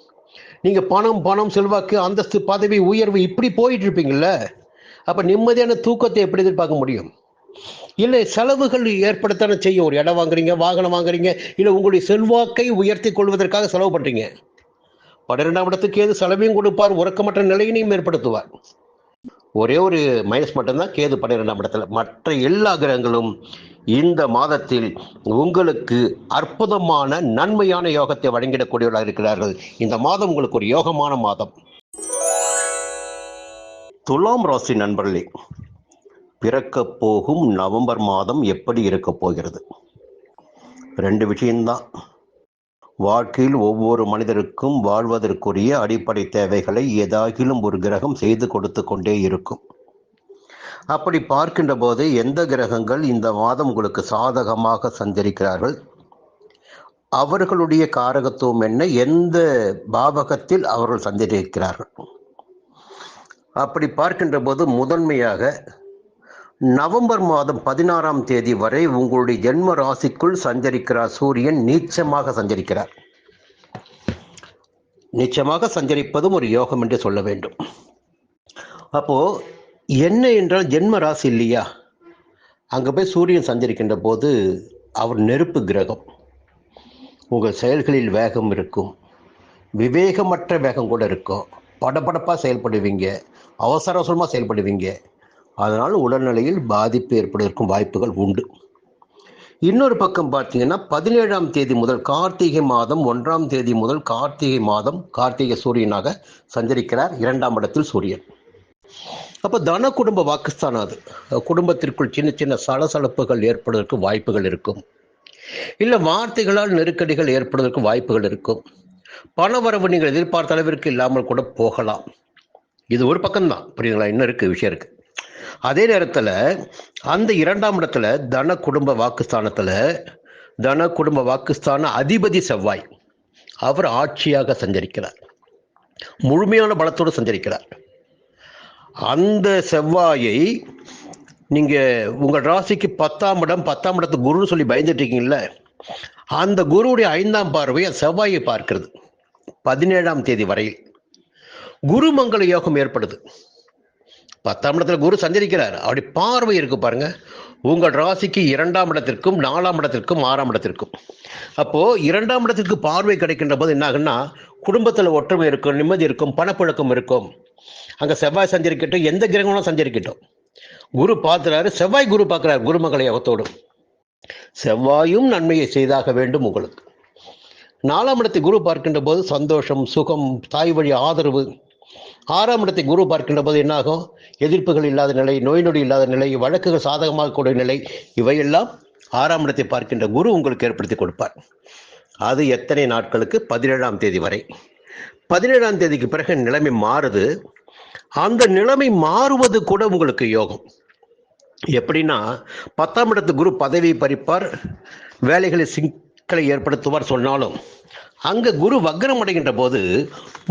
நீங்க பணம், செல்வாக்கு, அந்தஸ்து, பதவி, உயர்வு இப்படி போயிட்டு இருப்பீங்கல்ல, அப்ப நிம்மதியான தூக்கத்தை எப்படி எதிர்பார்க்க முடியும்? இல்லை, செலவுகள் ஏற்படுத்தான செய்யும். ஒரு இடம் வாங்குறீங்க, வாகனம் வாங்குறீங்க, இல்லை உங்களுடைய செல்வாக்கை உயர்த்தி கொள்வதற்காக செலவு பண்றீங்க. 12ஆம் இடத்துக்கு கேது செலவையும் கொடுப்பார், உறக்கமற்ற நிலையினையும் ஏற்படுத்துவார். ஒரே ஒரு மைனஸ் மட்டும்தான் கேது 12ஆம் இடத்துல. மற்ற எல்லா கிரகங்களும் இந்த மாதத்தில் உங்களுக்கு அற்புதமான நன்மையான யோகத்தை வழங்கிடக்கூடியவர்களாக இருக்கிறார்கள். இந்த மாதம் உங்களுக்கு ஒரு யோகமான மாதம். துலாம் ராசி நண்பர்களே, பிறக்க போகும் நவம்பர் மாதம் எப்படி இருக்க போகிறது? 2 விஷயம்தான். வாழ்க்கையில் ஒவ்வொரு மனிதருக்கும் வாழ்வதற்குரிய அடிப்படை தேவைகளை ஏதாகிலும் ஒரு கிரகம் செய்து கொடுத்து கொண்டே இருக்கும். அப்படி பார்க்கின்ற போது எந்த கிரகங்கள் இந்த மாதம் உங்களுக்கு சாதகமாக சஞ்சரிக்கிறார்கள், அவர்களுடைய காரகத்துவம் என்ன, எந்த பாவகத்தில் அவர்கள் சஞ்சரிக்கிறார்கள்? அப்படி பார்க்கின்ற போது முதன்மையாக நவம்பர் மாதம் 16ஆம் தேதி வரை உங்களுடைய ஜென்ம ராசிக்குள் சஞ்சரிக்கிறார் சூரியன். நீச்சமாக சஞ்சரிக்கிறார். நீச்சமாக சஞ்சரிப்பதும் ஒரு யோகம் என்று சொல்ல வேண்டும். அப்போ என்ன என்றால் ஜென்ம ராசி இல்லையா, அங்கே போய் சூரியன் சஞ்சரிக்கின்ற போது அவர் நெருப்பு கிரகம். உங்கள் செயல்களில் வேகம் இருக்கும், விவேகமற்ற வேகம் கூட இருக்கும். படபடப்பாக செயல்படுவீங்க, அவசர அவசரமாக செயல்படுவீங்க. அதனால் உடல்நிலையில் பாதிப்பு ஏற்படுவதற்கும் வாய்ப்புகள் உண்டு. இன்னொரு பக்கம் பார்த்தீங்கன்னா 17ஆம் தேதி முதல் கார்த்திகை மாதம் 1ஆம் தேதி முதல் கார்த்திகை மாதம் கார்த்திகை சூரியனாக சஞ்சரிக்கிறார் 2ஆம் இடத்தில் சூரியன். அப்போ தன குடும்ப வாக்குஸ்தானம். அது குடும்பத்திற்குள் சின்ன சின்ன சலசலப்புகள் ஏற்படுவதற்கு வாய்ப்புகள் இருக்கும். இல்லை வார்த்தைகளால் நெருக்கடிகள் ஏற்படுவதற்கு வாய்ப்புகள் இருக்கும். பணவரவு நீங்கள் எதிர்பார்த்த அளவிற்கு இல்லாமல் கூட போகலாம். இது ஒரு பக்கம்தான், புரியுதுங்களா? இன்னும் இருக்கு, விஷயம் இருக்கு. அதே நேரத்தில் அந்த 2ஆம் இடத்துல தன குடும்ப வாக்குஸ்தானத்தில் தன குடும்ப வாக்குஸ்தான அதிபதி செவ்வாய், அவர் ஆட்சியாக சஞ்சரிக்கிறார். முழுமையான பலத்தோடு சஞ்சரிக்கிறார். அந்த செவ்வாயை நீங்கள் உங்கள் ராசிக்கு 10ஆம் இடம், 10ஆம் இடத்து குருன்னு சொல்லி பயந்துட்டு இருக்கீங்கல்ல, அந்த குருவுடைய 5ஆம் பார்வை செவ்வாயை பார்க்கிறது 17ஆம் தேதி வரையில். குருமங்கள யோகம் ஏற்படுது. 10ஆம் இடத்துல குரு சஞ்சரிக்கிறார். அப்படி பார்வை இருக்கு பாருங்க, உங்கள் ராசிக்கு 2ஆம் இடத்திற்கும் 4ஆம் இடத்திற்கும் 6ஆம் இடத்திற்கும். அப்போ 2ஆம் இடத்திற்கு பார்வை கிடைக்கின்ற போது என்ன ஆகுன்னா, குடும்பத்தில் ஒற்றுமை இருக்கும், நிம்மதி இருக்கும், பணப்புழக்கம் இருக்கும். அங்கே செவ்வாய் சஞ்சரிக்கட்டும், எந்த கிரகங்களும் சஞ்சரிக்கட்டும், குரு பார்க்கிறாரு, செவ்வாய் குரு பார்க்கிறார் குருமங்கள யோகத்தோடு. செவ்வாயும் நன்மையை செய்தாக வேண்டும் உங்களுக்கு. 4ஆம் இடத்தை குரு பார்க்கின்ற போது சந்தோஷம், சுகம், தாய் வழி ஆதரவு. 6ஆம் இடத்தை குரு பார்க்கின்ற போது என்னாகும், எதிர்ப்புகள் இல்லாத நிலை, நோய் நொடி இல்லாத நிலை, வழக்குகள் சாதகமாக கூடிய நிலை, இவையெல்லாம் 6ஆம் இடத்தை பார்க்கின்ற குரு உங்களுக்கு ஏற்படுத்தி கொடுப்பார். அது எத்தனை நாட்களுக்கு? 17ஆம் தேதி வரை. 17ஆம் தேதிக்கு பிறகு நிலைமை மாறுது. அந்த நிலைமை மாறுவது கூட உங்களுக்கு யோகம். எப்படின்னா, 10ஆம் இடத்து குரு பதவியை பறிப்பார், வேலைகளை சிக்கலை ஏற்படுத்துவார் சொன்னாலும், அங்கே குரு வக்ரம் அடைகின்ற போது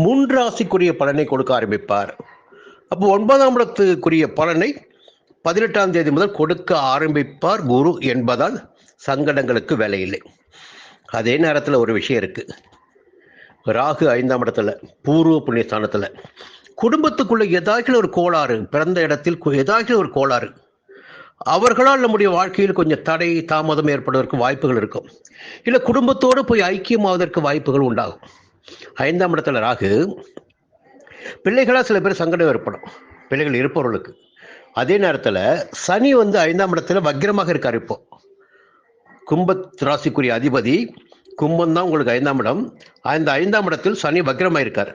3 ராசிக்குரிய பலனை கொடுக்க ஆரம்பிப்பார். அப்போ 9ஆம் இடத்துக்குரிய பலனை 18ஆம் தேதி முதல் கொடுக்க ஆரம்பிப்பார் குரு என்பதால் சங்கடங்களுக்கு வேலை இல்லை. அதே நேரத்தில் ஒரு விஷயம் இருக்கு. ராகு 5ஆம் இடத்துல, பூர்வ புண்ணிய ஸ்தானத்தில், குடும்பத்துக்குள்ள ஏதாச்சும் ஒரு கோளாறு, பிறந்த இடத்தில் ஏதாச்சும் ஒரு கோளாறு, அவர்களால் நம்முடைய வாழ்க்கையில் கொஞ்சம் தடை தாமதம் ஏற்படுவதற்கு வாய்ப்புகள் இருக்கும். இல்லை குடும்பத்தோடு போய் ஐக்கியமாவதற்கு வாய்ப்புகள் உண்டாகும். 5ஆம் இடத்துல ராகு, பிள்ளைகளால் சில பேர் சங்கடம் ஏற்படும், பிள்ளைகள் இருப்பவர்களுக்கு. அதே நேரத்தில் சனி 5ஆம் இடத்துல வக்கிரமாக இருக்கார். இப்போ கும்ப ராசிக்குரிய அதிபதி கும்பம் தான் உங்களுக்கு 5ஆம் இடம். அந்த 5ஆம் இடத்தில் சனி வக்கிரமாக இருக்கார்.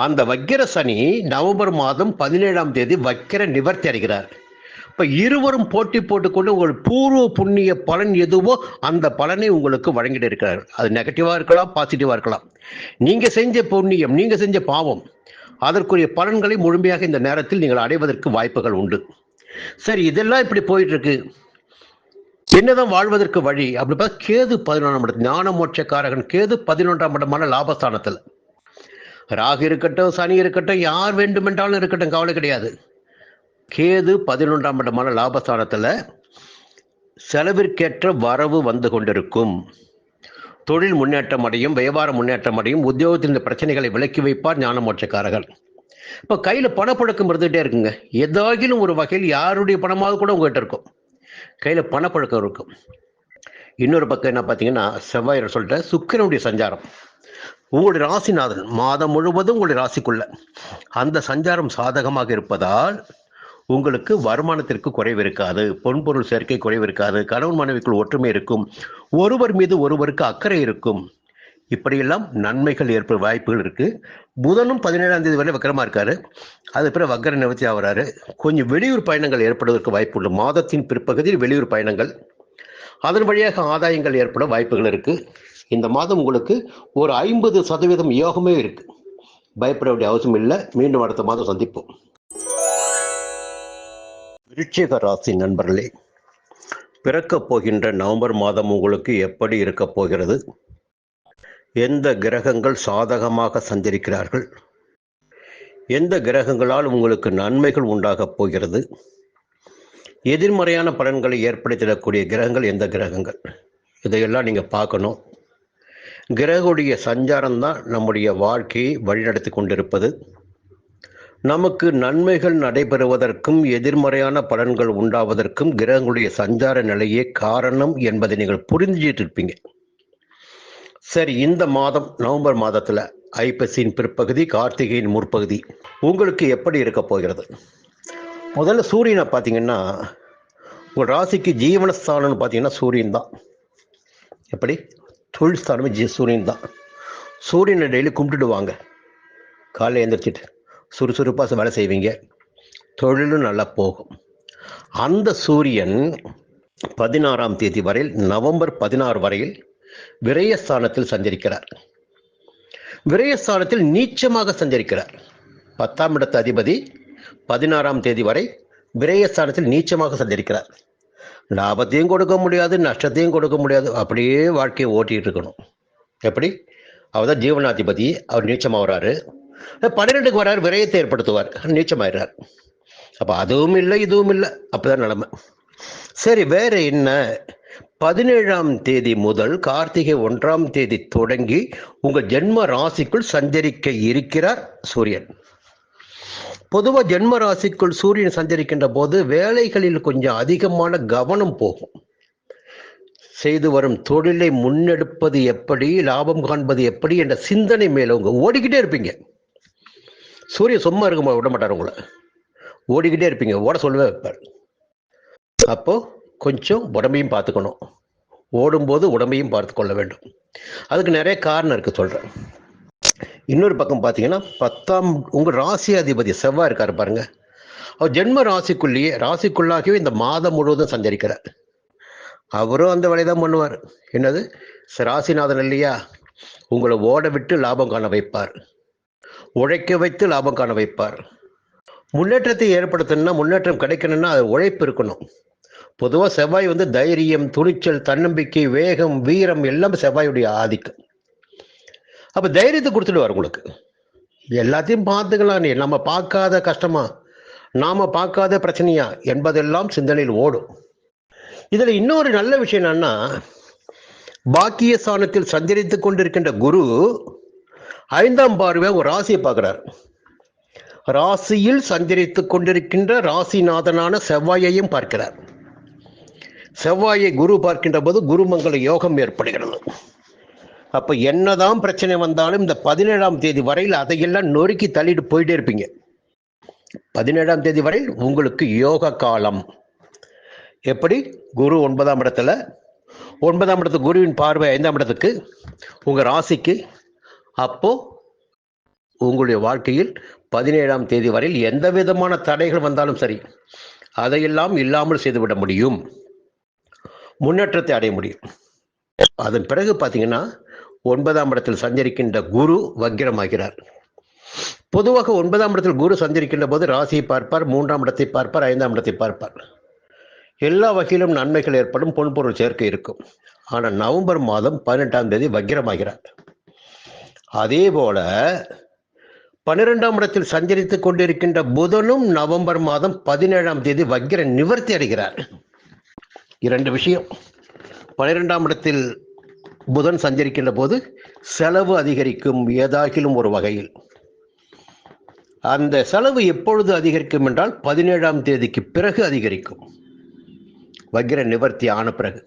அந்த வக்கிர சனி நவம்பர் மாதம் 17ஆம் தேதி வக்கிர நிவர்த்தி அடைகிறார். இப்போ இருவரும் போட்டி போட்டுக்கொண்டு உங்கள் பூர்வ புண்ணிய பலன் எதுவோ அந்த பலனை உங்களுக்கு வழங்கிட்டு இருக்கிறார். அது நெகட்டிவாக இருக்கலாம், பாசிட்டிவாக இருக்கலாம். நீங்கள் செஞ்ச புண்ணியம், நீங்கள் செஞ்ச பாவம், அதற்குரிய பலன்களை முழுமையாக இந்த நேரத்தில் நீங்கள் அடைவதற்கு வாய்ப்புகள் உண்டு. சரி, இதெல்லாம் இப்படி போயிட்டு இருக்கு, என்னதான் வாழ்வதற்கு வழி அப்படி பார்த்தா, கேது 11ஆம் இடத்துல, ஞான மோட்சக்காரகன் கேது 11ஆம் இடமான லாபஸ்தானத்தில். ராகு இருக்கட்டும், சனி இருக்கட்டும், யார் வேண்டுமென்றாலும் இருக்கட்டும், கவலை கிடையாது. கேது 11ஆம் இடமான லாபஸ்தானத்தில் செலவிற்கேற்ற வரவு வந்து கொண்டிருக்கும். தொழில் முன்னேற்றம் அடையும், வியாபார முன்னேற்றம் அடையும், உத்தியோகத்தில் இந்த பிரச்சனைகளை விலக்கி வைப்பார் ஞான மோட்சக்காரர்கள். இப்போ கையில் பணப்பழக்கம் இருந்துகிட்டே இருக்குங்க. ஏதாகிலும் ஒரு வகையில் யாருடைய பணமாவது கூட உங்கள்கிட்ட இருக்கும், கையில் பணப்பழக்கம் இருக்கும். இன்னொரு பக்கம் என்ன பார்த்தீங்கன்னா, செவ்வாய் சொல்லிட்ட சுக்கிரனுடைய சஞ்சாரம் உங்களுடைய ராசிநாதன் மாதம் முழுவதும் உங்களுடைய ராசிக்குள்ள அந்த சஞ்சாரம் சாதகமாக இருப்பதால் உங்களுக்கு வருமானத்திற்கு குறைவு இருக்காது, பொன்பொருள் சேர்க்கை குறைவு இருக்காது, கணவன் மனைவிக்குள் ஒற்றுமை இருக்கும், ஒருவர் மீது ஒருவருக்கு அக்கறை இருக்கும். இப்படியெல்லாம் நன்மைகள் ஏற்பட வாய்ப்புகள் இருக்கு. புதனும் 17ஆம் தேதி வரை வக்கரமா இருக்காரு. அது பிறகு வக்கர நிவர்த்தி ஆகிறாரு. கொஞ்சம் வெளியூர் பயணங்கள் ஏற்படுவதற்கு வாய்ப்பு உண்டு. மாதத்தின் பிற்பகுதியில் வெளியூர் பயணங்கள், அதன் வழியாக ஆதாயங்கள் ஏற்பட வாய்ப்புகள் இருக்கு. இந்த மாதம் உங்களுக்கு ஒரு 50% யோகமே இருக்கு. பயப்பட வேண்டிய அவசியம் இல்லை. மீண்டும் அடுத்த மாதம் சந்திப்போம். விருச்சிக ராசி நண்பர்களே, பிறக்கப் போகின்ற நவம்பர் மாதம் உங்களுக்கு எப்படி இருக்க போகிறது? எந்த கிரகங்கள் சாதகமாக சஞ்சரிக்கிறார்கள்? எந்த கிரகங்களால் உங்களுக்கு நன்மைகள் உண்டாகப் போகிறது? எதிர்மறையான பலன்களை ஏற்படுத்திடக்கூடிய கிரகங்கள் எந்த கிரகங்கள்? இதையெல்லாம் நீங்கள் பார்க்கணும். கிரகங்களுடைய சஞ்சாரம் தான் நம்முடைய வாழ்க்கையை வழிநடத்தி கொண்டிருப்பது. நமக்கு நன்மைகள் நடைபெறுவதற்கும் எதிர்மறையான பலன்கள் உண்டாவதற்கும் கிரகங்களுடைய சஞ்சார நிலையே காரணம் என்பதை நீங்கள் புரிஞ்சுட்டு இருப்பீங்க. சரி, இந்த மாதம் நவம்பர் மாதத்தில் ஐப்பசியின் பிற்பகுதி, கார்த்திகையின் முற்பகுதி உங்களுக்கு எப்படி இருக்க போகிறது? முதல்ல சூரியனை பார்த்தீங்கன்னா, உங்கள் ராசிக்கு ஜீவனஸ்தானம்னு பார்த்தீங்கன்னா சூரியன் தான். எப்படி? தொழில் ஸ்தானமே சூரியன் தான். சூரியனை டெய்லி கும்பிட்டுடுவாங்க. காலையில் எழுந்திரிச்சிட்டு சுறுசுறுப்பாக வேலை செய்வீங்க, தொழிலும் நல்லா போகும். அந்த சூரியன் 16ஆம் தேதி வரையில், நவம்பர் 16 வரையில் விரயஸ்தானத்தில் சஞ்சரிக்கிறார். விரயஸ்தானத்தில் நீச்சமாக சஞ்சரிக்கிறார். 10ஆம் இடத்து அதிபதி 16ஆம் தேதி வரை விரயஸ்தானத்தில் நீச்சமாக சஞ்சரிக்கிறார். லாபத்தையும் கொடுக்க முடியாது, நஷ்டத்தையும் கொடுக்க முடியாது, அப்படியே வாழ்க்கையை ஓட்டிகிட்டு இருக்கணும். எப்படி? அவர் தான் ஜீவனாதிபதி, அவர் நீச்சமாகறாரு. 12க்கு வராரு, விரயத்தை ஏற்படுத்துவார், நீச்சமாயிடுறார். அப்ப அதுவும் இல்லை இதுவும் இல்லை, அப்பதான் நிலைமை. சரி, வேற என்ன? 17ஆம் தேதி முதல் கார்த்திகை 1ஆம் தேதி தொடங்கி உங்க ஜென்ம ராசிக்குள் சஞ்சரிக்க இருக்கிறார் சூரியன். பொதுவா ஜென்ம ராசிக்குள் சூரியன் சஞ்சரிக்கின்ற போது வேலைகளில் கொஞ்சம் அதிகமான கவனம் போகும். செய்து வரும் தொழிலை முன்னெடுப்பது எப்படி, லாபம் காண்பது எப்படி என்ற சிந்தனை மேல உங்க ஓடிக்கிட்டே இருப்பீங்க. சூரியன் சும்மா இருக்க விட மாட்டார், உங்களை ஓடிக்கிட்டே இருப்பீங்க, ஓட சொல்லவே வைப்பார். அப்போ கொஞ்சம் உடம்பையும் பார்த்துக்கணும், ஓடும்போது உடம்பையும் பார்த்து கொள்ள வேண்டும். அதுக்கு நிறைய காரணம் இருக்கு, சொல்றேன். இன்னொரு பக்கம் பார்த்தீங்கன்னா 10ஆம் உங்க ராசி அதிபதி செவ்வாய் இருக்காரு பாருங்க, அவர் ஜென்ம ராசிக்குள்ளாகவே இந்த மாதம் முழுவதும் சஞ்சரிக்கிறார். அவரும் அந்த வேலைதான் பண்ணுவார். என்னது, ராசிநாதன் இல்லையா, உங்களை ஓட விட்டு லாபம் காண வைப்பார், உழைக்க வைத்து லாபம் காண வைப்பார். முன்னேற்றத்தை ஏற்படுத்தணும்னா, முன்னேற்றம் கிடைக்கணும்னா அது உழைப்பு இருக்கணும். பொதுவாக செவ்வாய் தைரியம், துணிச்சல், தன்னம்பிக்கை, வேகம், வீரம் எல்லாம் செவ்வாயுடைய ஆதிக்கம். அப்ப தைரியத்தை கொடுத்துடுவார் உங்களுக்கு. எல்லாத்தையும் பார்த்துக்கலாம், நம்ம பார்க்காத கஷ்டமா, நாம பார்க்காத பிரச்சனையா என்பதெல்லாம் சிந்தனையில் ஓடும். இதுல இன்னொரு நல்ல விஷயம் என்னன்னா, பாக்கியஸ்தானத்தில் சஞ்சரித்துக் கொண்டிருக்கின்ற குரு 5ஆம் பார்வை ஒரு ராசியை பார்க்கிறார். ராசியில் சஞ்சரித்துக் கொண்டிருக்கின்ற ராசிநாதனான செவ்வாயையும் பார்க்கிறார். செவ்வாயை குரு பார்க்கின்ற போது குருமங்கள யோகம் ஏற்படுகிறது. அப்ப என்னதான் பிரச்சனை வந்தாலும் இந்த 17ஆம் தேதி வரையில் அதையெல்லாம் நொறுக்கி தள்ளிட்டு போயிட்டே இருப்பீங்க. 17ஆம் தேதி வரை உங்களுக்கு யோக காலம். எப்படி? குரு 9ஆம் இடத்துல, 9ஆம் இடத்துக்கு குருவின் பார்வை 5ஆம் இடத்துக்கு, உங்க ராசிக்கு. அப்போ உங்களுடைய வாழ்க்கையில் 17ஆம் தேதி வரையில் எந்த விதமான தடைகள் வந்தாலும் சரி, அதையெல்லாம் இல்லாமல் செய்துவிட முடியும், முன்னேற்றத்தை அடைய முடியும். அதன் பிறகு பார்த்தீங்கன்னா 9ஆம் இடத்தில் சஞ்சரிக்கின்ற குரு வக்கிரமாகிறார். பொதுவாக 9ஆம் இடத்தில் குரு சஞ்சரிக்கின்ற போது ராசியை பார்ப்பார், 3ஆம் இடத்தை பார்ப்பார், 5ஆம் இடத்தை பார்ப்பார். எல்லா வகையிலும் நன்மைகள் ஏற்படும், பொன்பொருள் சேர்க்கை இருக்கும். ஆனால் நவம்பர் மாதம் 18ஆம் தேதி வக்கிரமாகிறார். அதே போல 12ஆம் இடத்தில் சஞ்சரித்துக் கொண்டிருக்கின்ற புதனும் நவம்பர் மாதம் 17ஆம் தேதி வக்கிர நிவர்த்தி அடைகிறார். 2 விஷயம். 12ஆம் இடத்தில் புதன் சஞ்சரிக்கின்ற போது செலவு அதிகரிக்கும், ஏதாகிலும் ஒரு வகையில். அந்த செலவு எப்பொழுது அதிகரிக்கும் என்றால் 17ஆம் தேதிக்கு பிறகு அதிகரிக்கும், வக்கிர நிவர்த்தி ஆன பிறகு.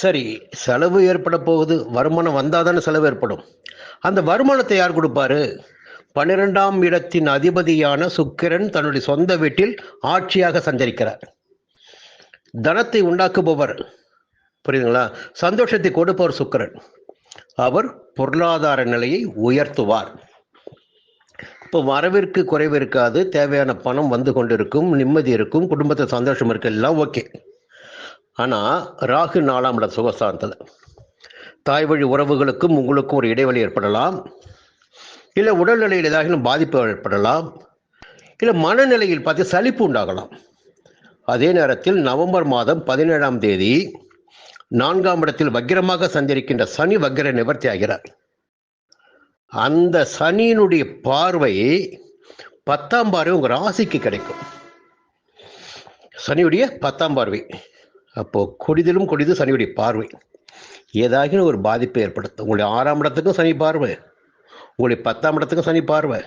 சரி, செலவு ஏற்பட போகுது, வருமானம் வந்தாதானே செலவு ஏற்படும். அந்த வருமானத்தை யார் கொடுப்பாரு? 12ஆம் இடத்தின் அதிபதியான சுக்கிரன் தன்னுடைய சொந்த வீட்டில் ஆட்சியாக சஞ்சரிக்கிறார். தனத்தை உண்டாக்குபவர், புரியுதுங்களா? சந்தோஷத்தை கொடுப்பவர் சுக்கிரன். அவர் பொருளாதார நிலையை உயர்த்துவார். இப்போ வரவிற்கு குறைவு இருக்காது, தேவையான பணம் வந்து கொண்டிருக்கும், நிம்மதி இருக்கும், குடும்பத்தில் சந்தோஷம் இருக்கு, எல்லாம் ஓகே. ஆனால் ராகு 4ஆம் இடம் சுகஸ்தானத்தில், தாய் வழி உறவுகளுக்கும் உங்களுக்கும் ஒரு இடைவெளி ஏற்படலாம், இல்லை உடல்நிலையில் ஏதாவது பாதிப்பு ஏற்படலாம், இல்லை மனநிலையில் பார்த்து சலிப்பு உண்டாகலாம். அதே நேரத்தில் நவம்பர் மாதம் 17ஆம் தேதி 4ஆம் இடத்தில் வக்கிரமாக சஞ்சரிக்கின்ற சனி வக்கிர நிவர்த்தி ஆகிறார். அந்த சனியினுடைய பார்வை 10ஆம் பார்வை உங்க ராசிக்கு கிடைக்கும். சனியுடைய 10ஆம் பார்வை. அப்போ கொடிதிலும் கொடிது சனியுடைய பார்வை. ஏதாகிலும் ஒரு பாதிப்பை ஏற்படுத்தும். உங்களுடைய 6ஆம் இடத்துக்கும் சனி பார்வை, உங்களுடைய 10ஆம் இடத்துக்கும் சனி பார்வை,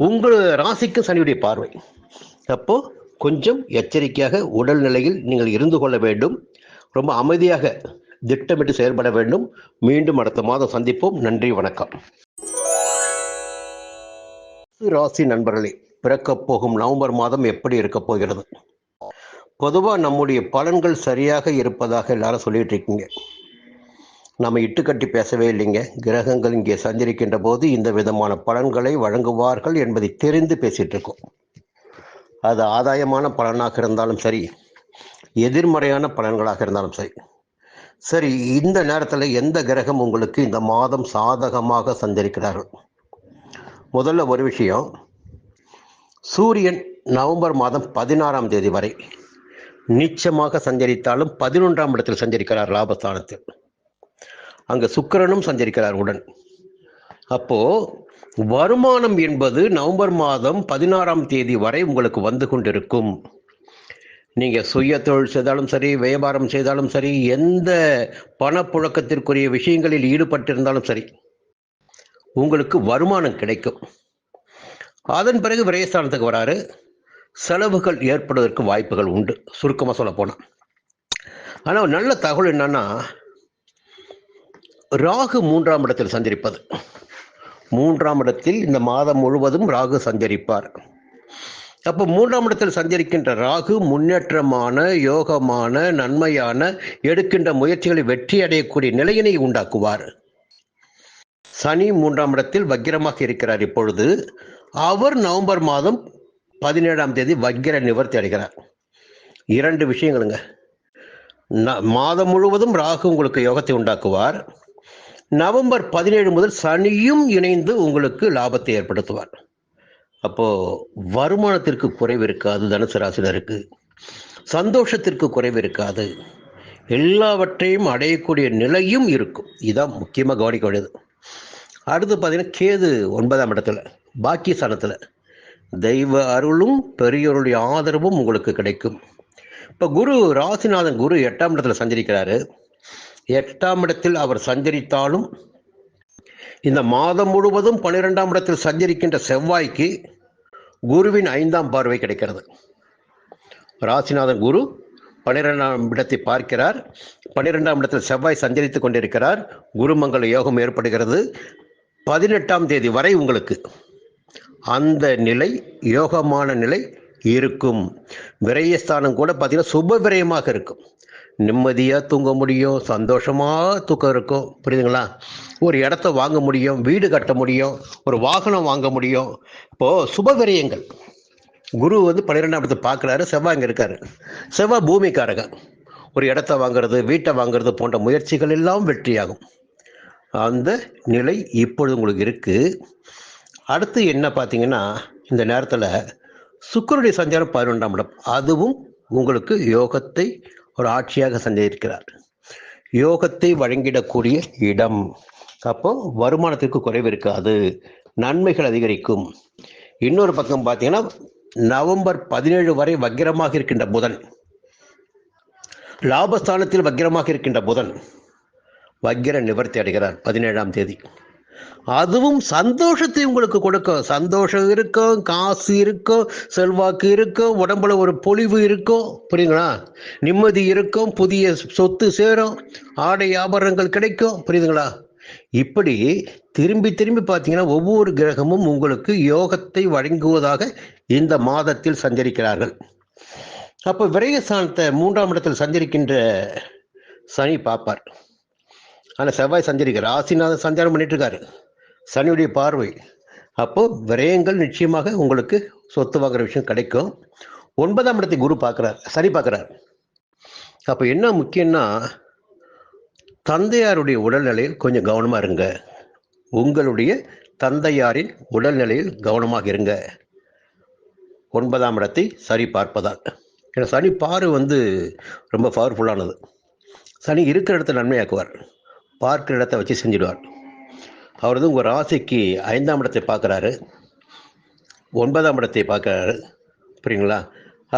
உங்கள் ராசிக்கும் சனியுடைய பார்வை. அப்போ கொஞ்சம் எச்சரிக்கையாக உடல்நிலையில் நீங்கள் இருந்து கொள்ள வேண்டும். ரொம்ப அமைதியாக திட்டமிட்டு செயல்பட வேண்டும். மீண்டும் அடுத்த மாதம் சந்திப்போம். நன்றி, வணக்கம். ராசி நண்பர்களே, பிறக்கப் போகும் நவம்பர் மாதம் எப்படி இருக்க போகிறது? பொதுவாக நம்முடைய பலன்கள் சரியாக இருப்பதாக எல்லாரும் சொல்லிட்டு இருக்கீங்க. நம்ம இட்டுக்கட்டி பேசவே இல்லைங்க. கிரகங்கள் இங்கே சஞ்சரிக்கின்ற போது இந்த விதமான பலன்களை வழங்குவார்கள் என்பதை தெரிந்து பேசிட்டு இருக்கோம். அது ஆதாயமான பலனாக இருந்தாலும் சரி, எதிர்மறையான பலன்களாக இருந்தாலும் சரி. சரி, இந்த நேரத்தில் எந்த கிரகம் உங்களுக்கு இந்த மாதம் சாதகமாக சஞ்சரிக்கிறார்கள்? முதல்ல ஒரு விஷயம், சூரியன் நவம்பர் மாதம் 16ஆம் தேதி வரை நீச்சமாக சஞ்சரித்தாலும் 11ஆம் இடத்தில் சஞ்சரிக்கிறார், லாபஸ்தானத்தில். அங்கே சுக்கிரனும் சஞ்சரிக்கிறார் உடன். அப்போ வருமானம் என்பது நவம்பர் மாதம் 16ஆம் தேதி வரை உங்களுக்கு வந்து கொண்டிருக்கும். நீங்கள் சுய தொழில் செய்தாலும் சரி, வியாபாரம் செய்தாலும் சரி, எந்த பணப்புழக்கத்திற்குரிய விஷயங்களில் ஈடுபட்டிருந்தாலும் சரி, உங்களுக்கு வருமானம் கிடைக்கும். அதன் பிறகு விரயஸ்தானத்துக்கு வராரு. செலவுகள் ஏற்படுவதற்கு வாய்ப்புகள் உண்டு, சுருக்கமாக சொல்ல போனால். ஆனால் நல்ல தகவல் என்னன்னா, ராகு 3ஆம் இடத்தில் சஞ்சரிப்பது. 3ஆம் இடத்தில் இந்த மாதம் முழுவதும் ராகு சஞ்சரிப்பார். அப்போ 3ஆம் இடத்தில் சஞ்சரிக்கின்ற ராகு முன்னேற்றமான, யோகமான, நன்மையான, எடுக்கின்ற முயற்சிகளை வெற்றி அடையக்கூடிய நிலையினை உண்டாக்குவார். சனி 3ஆம் இடத்தில் வக்கிரமாக இருக்கிறார். இப்பொழுது அவர் நவம்பர் மாதம் 17ஆம் தேதி வக்கிர நிவர்த்தி அடைகிறார். 2 விஷயங்களுங்க. மாதம் முழுவதும் ராகு உங்களுக்கு யோகத்தை உண்டாக்குவார். நவம்பர் 17 முதல் சனியும் இணைந்து உங்களுக்கு லாபத்தை ஏற்படுத்துவார். அப்போ வருமானத்திற்கு குறைவு இருக்காது. தனுசு ராசினருக்கு சந்தோஷத்திற்கு குறைவு இருக்காது. எல்லாவற்றையும் அடையக்கூடிய நிலையும் இருக்கும். இதான் முக்கியமாக கவனிக்க வேண்டியது. அடுத்து பார்த்தீங்கன்னா, கேது 9ஆம் இடத்துல பாக்கியஸ்தானத்தில் தெய்வ அருளும் பெரியோருடைய ஆதரவும் உங்களுக்கு கிடைக்கும். இப்போ குரு ராசிநாதன் குரு 8ஆம் இடத்துல சஞ்சரிக்கிறாரு. 8ஆம் இடத்தில் அவர் சஞ்சரித்தாலும் இந்த மாதம் முழுவதும் 12ஆம் இடத்தில் சஞ்சரிக்கின்ற செவ்வாய்க்கு குருவின் 5ஆம் பார்வை கிடைக்கிறது. ராசிநாதன் குரு 12ஆம் இடத்தை பார்க்கிறார். 12ஆம் இடத்தில் செவ்வாய் சஞ்சரித்துக் கொண்டிருக்கிறார். குருமங்கள யோகம் ஏற்படுகிறது. 18ஆம் தேதி வரை உங்களுக்கு அந்த நிலை, யோகமான நிலை இருக்கும். விரயஸ்தானம் கூட பார்த்தீங்கன்னா சுப விரயமாக இருக்கும். நிம்மதியாக தூங்க முடியும், சந்தோஷமாக தூக்கம் இருக்கும். புரியுதுங்களா? ஒரு இடத்த வாங்க முடியும், வீடு கட்ட முடியும், ஒரு வாகனம் வாங்க முடியும். இப்போது சுப விரயங்கள். குரு 12ஆம் இடத்தை பார்க்குறாரு, செவ்வாய் இங்கே இருக்காரு. செவ்வாய் பூமிக்காரக. ஒரு இடத்த வாங்கிறது, வீட்டை வாங்கிறது போன்ற முயற்சிகள் எல்லாம் வெற்றியாகும். அந்த நிலை இப்பொழுது உங்களுக்கு இருக்குது. அடுத்து என்ன பார்த்தீங்கன்னா, இந்த நேரத்தில் சுக்கிரனுடைய சஞ்சாரம் 11ஆம் இடம். அதுவும் உங்களுக்கு யோகத்தை ஒரு ஆட்சியாக சஞ்சரிக்கிறார். யோகத்தை வழங்கிடக்கூடிய இடம். அப்போ வருமானத்திற்கு குறைவு இருக்காது, நன்மைகள் அதிகரிக்கும். இன்னொரு பக்கம் பார்த்தீங்கன்னா, நவம்பர் 17 வரை வக்கிரமாக இருக்கின்ற புதன், லாபஸ்தானத்தில் வக்கிரமாக இருக்கின்ற புதன் வக்கிர நிவர்த்தி அடைகிறார் 17ஆம் தேதி. அதுவும் சந்தோஷத்தை உங்களுக்கு கொடுக்கும். சந்தோஷம் இருக்கும், காசு இருக்கும், செல்வாக்கு இருக்கும், உடம்புல ஒரு பொலிவு இருக்கும். புரியுதுங்களா? நிம்மதி இருக்கும், புதிய சொத்து சேரும், ஆடை ஆபரணங்கள் கிடைக்கும். புரியுதுங்களா? இப்படி திரும்பி திரும்பி பார்த்தீங்கன்னா, ஒவ்வொரு கிரகமும் உங்களுக்கு யோகத்தை வழங்குவதாக இந்த மாதத்தில் சஞ்சரிக்கிறார்கள். அப்போ விரயஸ்தானத்தை 3ஆம் இடத்தில் சஞ்சரிக்கின்ற சனி பார்ப்பார். ஆனால் செவ்வாய் சஞ்சரிக்கிறார். ராசிநாதன் சஞ்சாரம் பண்ணிட்டு இருக்காரு. சனியுடைய பார்வை. அப்போ விரயங்கள் நிச்சயமாக உங்களுக்கு சொத்து வாங்குற விஷயம் கிடைக்கும். 9ஆம் இடத்தை குரு பார்க்குறார், சனி பார்க்குறார். அப்போ என்ன முக்கியம்னா, தந்தையாருடைய உடல்நிலையில் கொஞ்சம் கவனமாக இருங்க. உங்களுடைய தந்தையாரின் உடல்நிலையில் கவனமாக இருங்க. 9ஆம் இடத்தை சனி பார்ப்பதால். ஏன்னா சனி பார்வை ரொம்ப பவர்ஃபுல்லானது. சனி இருக்கிற இடத்த நன்மையாக்குவார், பார்க்குற இடத்தை வச்சு செஞ்சிடுவார். அவர் உங்கள் ராசிக்கு 5ஆம் இடத்தை பார்க்குறாரு, 9ஆம் இடத்தை பார்க்குறாரு. புரியுங்களா?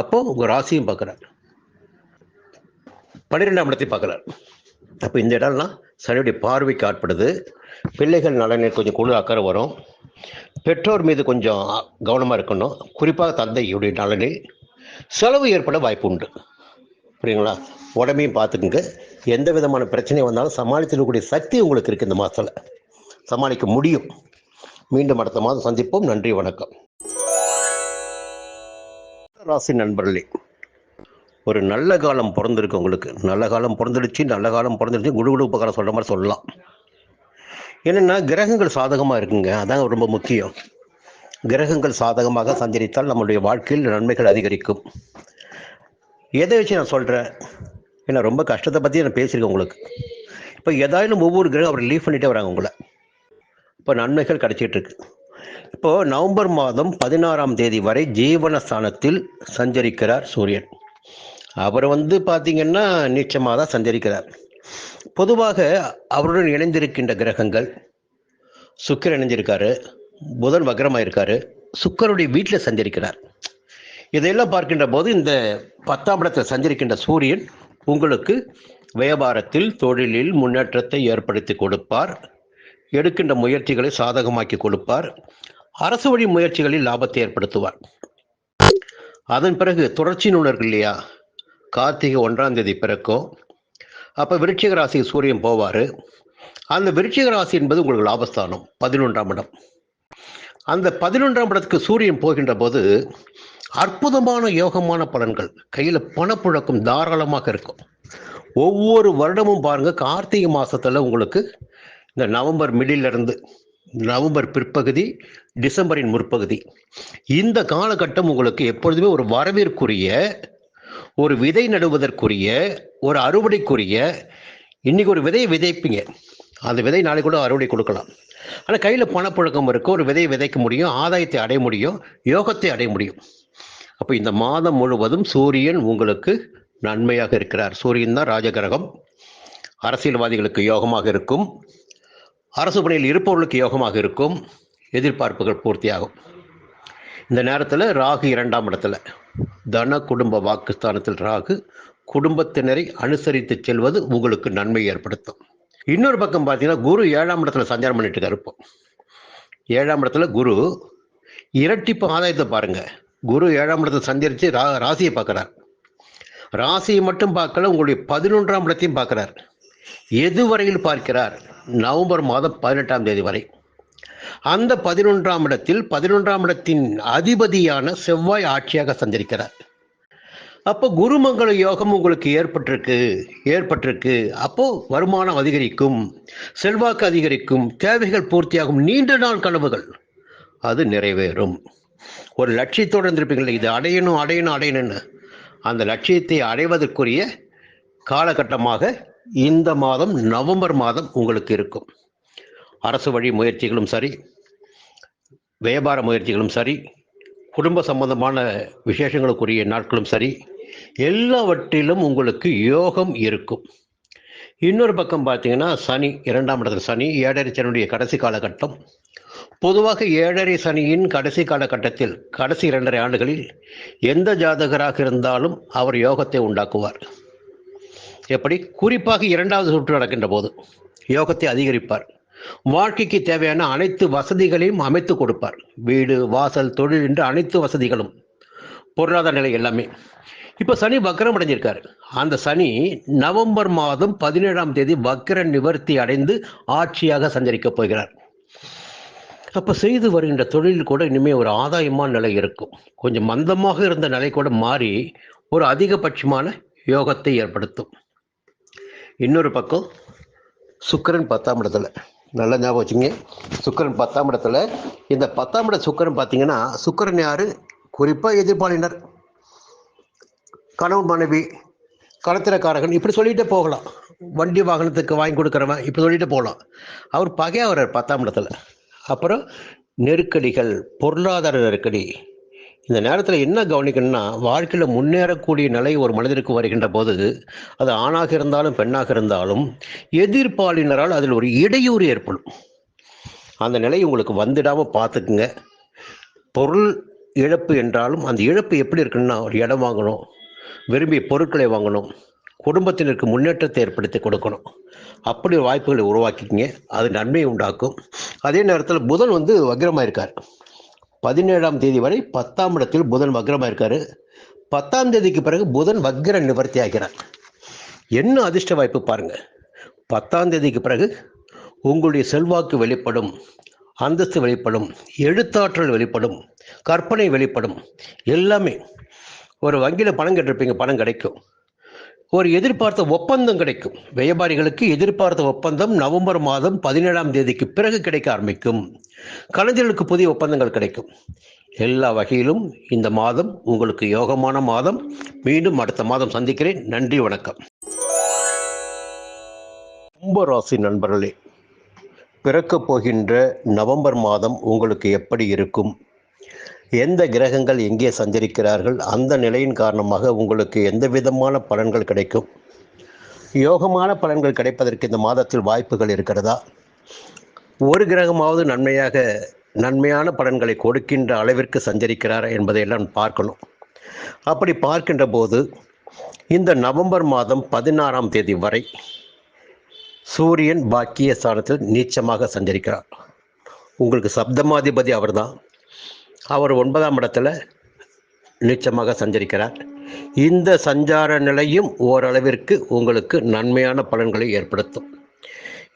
அப்போ உங்கள் ராசியும் பார்க்குறாரு, 12ஆம் இடத்தை பார்க்குறாரு. அப்போ இந்த இடம்லாம் சனியுடைய பார்வைக்கு ஆட்படுது. பிள்ளைகள் நலனில் கொஞ்சம் குழு அக்கறை வரும். பெற்றோர் மீது கொஞ்சம் கவனமாக இருக்கணும். குறிப்பாக தந்தையுடைய நலனில் செலவு ஏற்பட வாய்ப்பு உண்டு. புரியுங்களா? உடம்பையும் பார்த்துக்குங்க. எந்த விதமான பிரச்சனை வந்தாலும் சமாளித்துக்கூடிய சக்தி உங்களுக்கு இருக்குது. இந்த மாதத்தில் சமாளிக்க முடியும். மீண்டும் அடுத்த மாதம் சந்திப்போம். நன்றி, வணக்கம். ராசி நண்பர்களே, ஒரு நல்ல காலம் பிறந்திருக்கு உங்களுக்கு. நல்ல காலம் பிறந்துடுச்சு, நல்ல காலம் பிறந்துடுச்சு, குடுகுடு உபகாரம் சொல்கிற மாதிரி சொல்லலாம். என்னென்னா, கிரகங்கள் சாதகமாக இருக்குங்க. அதான் ரொம்ப முக்கியம். கிரகங்கள் சாதகமாக சஞ்சரித்தால் நம்மளுடைய வாழ்க்கையில் நன்மைகள் அதிகரிக்கும். எதை வச்சு நான் சொல்கிறேன்? ஏன்னா ரொம்ப கஷ்டத்தை பற்றி நான் பேசியிருக்கேன் உங்களுக்கு. இப்போ ஏதாயிலும் ஒவ்வொரு கிரகம் அவர் ரிலீஃப் பண்ணிகிட்டே வராங்க உங்களை. இப்போ நன்மைகள் கிடைச்சிட்டு இருக்கு. இப்போது நவம்பர் மாதம் 16ஆம் தேதி வரை ஜீவனஸ்தானத்தில் சஞ்சரிக்கிறார் சூரியன். அவர் பார்த்தீங்கன்னா நீச்சமாக தான் சஞ்சரிக்கிறார். பொதுவாக அவருடன் இணைந்திருக்கின்ற கிரகங்கள் சுக்கிரன் இணைஞ்சிருக்காரு, புதன் வக்ரமாக இருக்காரு, சுக்கிரனுடைய வீட்டில் சஞ்சரிக்கிறார். இதையெல்லாம் பார்க்கின்ற போது இந்த 10ஆம் இடத்தில் சஞ்சரிக்கின்ற சூரியன் உங்களுக்கு வியாபாரத்தில் தொழிலில் முன்னேற்றத்தை ஏற்படுத்தி கொடுப்பார். எடுக்கின்ற முயற்சிகளை சாதகமாக்கி கொடுப்பார். அரசு வழி முயற்சிகளில் லாபத்தை ஏற்படுத்துவார். அதன் பிறகு தொடர்ச்சி நூலர்கள் இல்லையா, கார்த்திகை 1ஆம் தேதி பிறக்கும். அப்போ விருச்சிக ராசிக்கு சூரியன் போவார். அந்த விருச்சிக ராசி என்பது உங்களுக்கு லாபஸ்தானம், 11ஆம் இடம். அந்த 11ஆம் இடத்துக்கு சூரியன் போகின்ற போது அற்புதமான யோகமான பலன்கள், கையில் பணப்புழக்கம் தாராளமாக இருக்கும். ஒவ்வொரு வருடமும் பாருங்க, கார்த்திகை மாசத்துல உங்களுக்கு இந்த நவம்பர் மிடிலிருந்து நவம்பர் பிற்பகுதி, டிசம்பரின் முற்பகுதி, இந்த காலகட்டம் உங்களுக்கு எப்பொழுதுமே ஒரு வரவிற்குரிய, ஒரு விதை நடுவதற்குரிய, ஒரு அறுவடைக்குரிய. இன்னைக்கு ஒரு விதையை விதைப்பீங்க, அந்த விதை நாளைக்கு கூட அறுவடை கொடுக்கலாம். ஆனால் கையில் பணப்புழக்கம் இருக்கும், ஒரு விதையை விதைக்க முடியும், ஆதாயத்தை அடைய முடியும், யோகத்தை அடைய முடியும். அப்போ இந்த மாதம் முழுவதும் சூரியன் உங்களுக்கு நன்மையாக இருக்கிறார். சூரியன் தான் ராஜகிரகம். அரசியல்வாதிகளுக்கு யோகமாக இருக்கும், அரசு பணியில் இருப்பவர்களுக்கு யோகமாக இருக்கும், எதிர்பார்ப்புகள் பூர்த்தியாகும். இந்த நேரத்தில் ராகு 2ஆம் இடத்துல, தன குடும்ப வாக்குஸ்தானத்தில் ராகு, குடும்பத்தினரை அனுசரித்து செல்வது உங்களுக்கு நன்மை ஏற்படுத்தும். இன்னொரு பக்கம் பார்த்தீங்கன்னா குரு 7ஆம் இடத்துல சஞ்சாரம் பண்ணிட்டு இருக்காரு. இப்போ 7ஆம் இடத்துல குரு இரட்டிப்பு ஆதாயத்தை பாருங்க. குரு 7ஆம் இடத்துல சஞ்சரித்து ராசியை பார்க்கிறார். ராசியை மட்டும் பார்க்கல, உங்களுடைய 11ஆம் இடத்தையும் பார்க்கிறார். எது வரையில் பார்க்கிறார்? நவம்பர் மாதம் 18ஆம் தேதி வரை. அந்த 11ஆம் இடத்தில் 11ஆம் இடத்தின் அதிபதியான செவ்வாய் ஆட்சியாக சஞ்சரிக்கிறார். அப்போ குருமங்கள யோகம் உங்களுக்கு ஏற்பட்டிருக்கு. அப்போ வருமானம் அதிகரிக்கும், செல்வாக்கு அதிகரிக்கும், தேவைகள் பூர்த்தியாகும், நீண்ட நாள் கனவுகள் அது நிறைவேறும். ஒரு லட்சியத்தோடு இருந்திருப்பீங்களே, இது அடையணும்னு, அந்த லட்சியத்தை அடைவதற்குரிய காலகட்டமாக இந்த மாதம், நவம்பர் மாதம் உங்களுக்கு இருக்கும். அரசு வழி முயற்சிகளும் சரி, வியாபார முயற்சிகளும் சரி, குடும்ப சம்பந்தமான விசேஷங்களுக்குரிய நாட்களும் சரி, எல்லாவற்றிலும் உங்களுக்கு யோகம் இருக்கும். இன்னொரு பக்கம் பார்த்தீங்கன்னா சனி 2ஆம் இடத்துல, சனி 7.5 சனியுடைய கடைசி காலகட்டம். பொதுவாக 7.5 சனியின் கடைசி காலகட்டத்தில், கடைசி 2.5 ஆண்டுகளில் எந்த ஜாதகராக இருந்தாலும் அவர் யோகத்தை உண்டாக்குவார். எப்படி? குறிப்பாக 2வது சுற்று நடக்கின்ற போது யோகத்தை அதிகரிப்பார். வாழ்க்கைக்கு தேவையான அனைத்து வசதிகளையும் அமைத்து கொடுப்பார். வீடு, வாசல், தொழில் என்று அனைத்து வசதிகளும், பொருளாதார நிலை எல்லாமே. இப்போ சனி வக்ரம் அடைஞ்சிருக்காரு. அந்த சனி நவம்பர் மாதம் 17ஆம் தேதி வக்ர நிவர்த்தி அடைந்து ஆட்சியாக சஞ்சரிக்கப் போகிறார். அப்போ செய்து வருகின்ற தொழில் கூட இனிமேல் ஒரு ஆதாயமான நிலை இருக்கும். கொஞ்சம் மந்தமாக இருந்த நிலை கூட மாறி ஒரு அதிகபட்சமான யோகத்தை ஏற்படுத்தும். இன்னொரு பக்கம் சுக்கிரன் 10ஆம் இடத்துல, நல்லா ஞாபகம் வச்சுங்க, சுக்கிரன் 10ஆம் இடத்துல. இந்த 10ஆம் இட சுக்கிரன் பார்த்தீங்கன்னா, சுக்கிரன் யாரு? குறிப்பாக எதிர்ப்பாளினர், கணவன் மனைவி, களத்திரக்காரகன், இப்படி சொல்லிகிட்டே போகலாம். வண்டி வாகனத்துக்கு வாங்கி கொடுக்குறவன், இப்படி சொல்லிட்டு போகலாம். அவர் பகையாவரர் 10ஆம் இடத்துல. அப்புறம் நெருக்கடிகள், பொருளாதார நெருக்கடி. இந்த நேரத்தில் என்ன கவனிக்கணும்னா, வாழ்க்கையில் முன்னேறக்கூடிய நிலை ஒரு மனிதருக்கு வருகின்ற போது, அது ஆணாக இருந்தாலும் பெண்ணாக இருந்தாலும் எதிர்ப்பாளினரால் அதில் ஒரு இடையூறு ஏற்படும். அந்த நிலை உங்களுக்கு வந்துடாமல் பார்த்துக்குங்க. பொருள் இழப்பு என்றாலும் அந்த இழப்பு எப்படி இருக்குன்னா, ஒரு இடம் வாங்கணும், விரும்பிய பொருட்களை வாங்கணும், குடும்பத்தினருக்கு முன்னேற்றத்தை ஏற்படுத்தி கொடுக்கணும். அப்படி வாய்ப்புகளை உருவாக்கிக்கிங்க, அது நன்மையை உண்டாக்கும். அதே நேரத்தில் புதன் வக்ரமாக இருக்கார். 17ஆம் தேதி வரை 10ஆம் இடத்தில் புதன் வக்ரமாக இருக்காரு. 10ஆம் தேதிக்கு பிறகு புதன் வக்ர நிவர்த்தி ஆகிறார். என்ன அதிர்ஷ்ட வாய்ப்பு பாருங்க. 10ஆம் தேதிக்கு பிறகு உங்களுடைய செல்வாக்கு வெளிப்படும், அந்தஸ்து வெளிப்படும், எழுத்தாற்றல் வெளிப்படும், கற்பனை வெளிப்படும். எல்லாமே. ஒரு வங்கியில் பணம் கேட்டிருப்பீங்க, பணம் கிடைக்கும். ஒரு எதிர்பார்த்த ஒப்பந்தம் கிடைக்கும். வியாபாரிகளுக்கு எதிர்பார்த்த ஒப்பந்தம் நவம்பர் மாதம் 17ஆம் தேதிக்கு பிறகு கிடைக்க ஆரம்பிக்கும். கலைஞர்களுக்கு புதிய ஒப்பந்தங்கள் கிடைக்கும். எல்லா வகையிலும் இந்த மாதம் உங்களுக்கு யோகமான மாதம். மீண்டும் அடுத்த மாதம் சந்திக்கிறேன். நன்றி, வணக்கம். கும்பராசி நண்பர்களே, பிறக்கப் போகின்ற நவம்பர் மாதம் உங்களுக்கு எப்படி இருக்கும்? எந்த கிரகங்கள் எங்கே சஞ்சரிக்கிறார்கள்? அந்த நிலையின் காரணமாக உங்களுக்கு எந்த விதமான பலன்கள் கிடைக்கும்? யோகமான பலன்கள் கிடைப்பதற்கு இந்த மாதத்தில் வாய்ப்புகள் இருக்கிறதா? ஒரு கிரகமாவது நன்மையாக நன்மையான பலன்களை கொடுக்கின்ற அளவிற்கு சஞ்சரிக்கிறார் என்பதையெல்லாம் பார்க்கணும். அப்படி பார்க்கின்ற போது இந்த நவம்பர் மாதம் 16ஆம் தேதி வரை சூரியன் பாக்கிய ஸ்தானத்தில் நீச்சமாக சஞ்சரிக்கிறார். உங்களுக்கு சப்தமாதிபதி அவர்தான். அவர் 9ஆம் இடத்துல நீச்சமாக சஞ்சரிக்கிறார். இந்த சஞ்சார நிலையும் ஓரளவிற்கு உங்களுக்கு நன்மையான பலன்களை ஏற்படுத்தும்.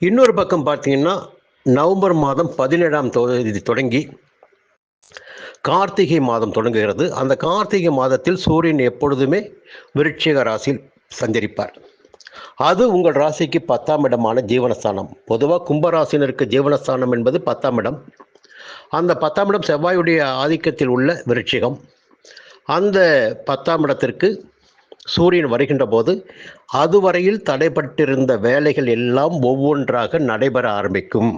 இன்னொரு பக்கம் பார்த்தீங்கன்னா, நவம்பர் மாதம் 17ஆம் தேதி தொடங்கி கார்த்திகை மாதம் தொடங்குகிறது. அந்த கார்த்திகை மாதத்தில் சூரியன் எப்பொழுதுமே விருச்சிக ராசியில் சஞ்சரிப்பார். அது உங்கள் ராசிக்கு 10ஆம் இடமான ஜீவனஸ்தானம். பொதுவாக கும்பராசினருக்கு ஜீவனஸ்தானம் என்பது 10ஆம் இடம். அந்த 10ஆம் இடம் செவ்வாயுடைய ஆதிக்கத்தில் உள்ள விருச்சிகம். அந்த 10ஆம் இடத்திற்கு சூரியன் வருகின்ற போது அதுவரையில் தடைப்பட்டிருந்த வேலைகள் எல்லாம் ஒவ்வொன்றாக நடைபெற ஆரம்பிக்கும்.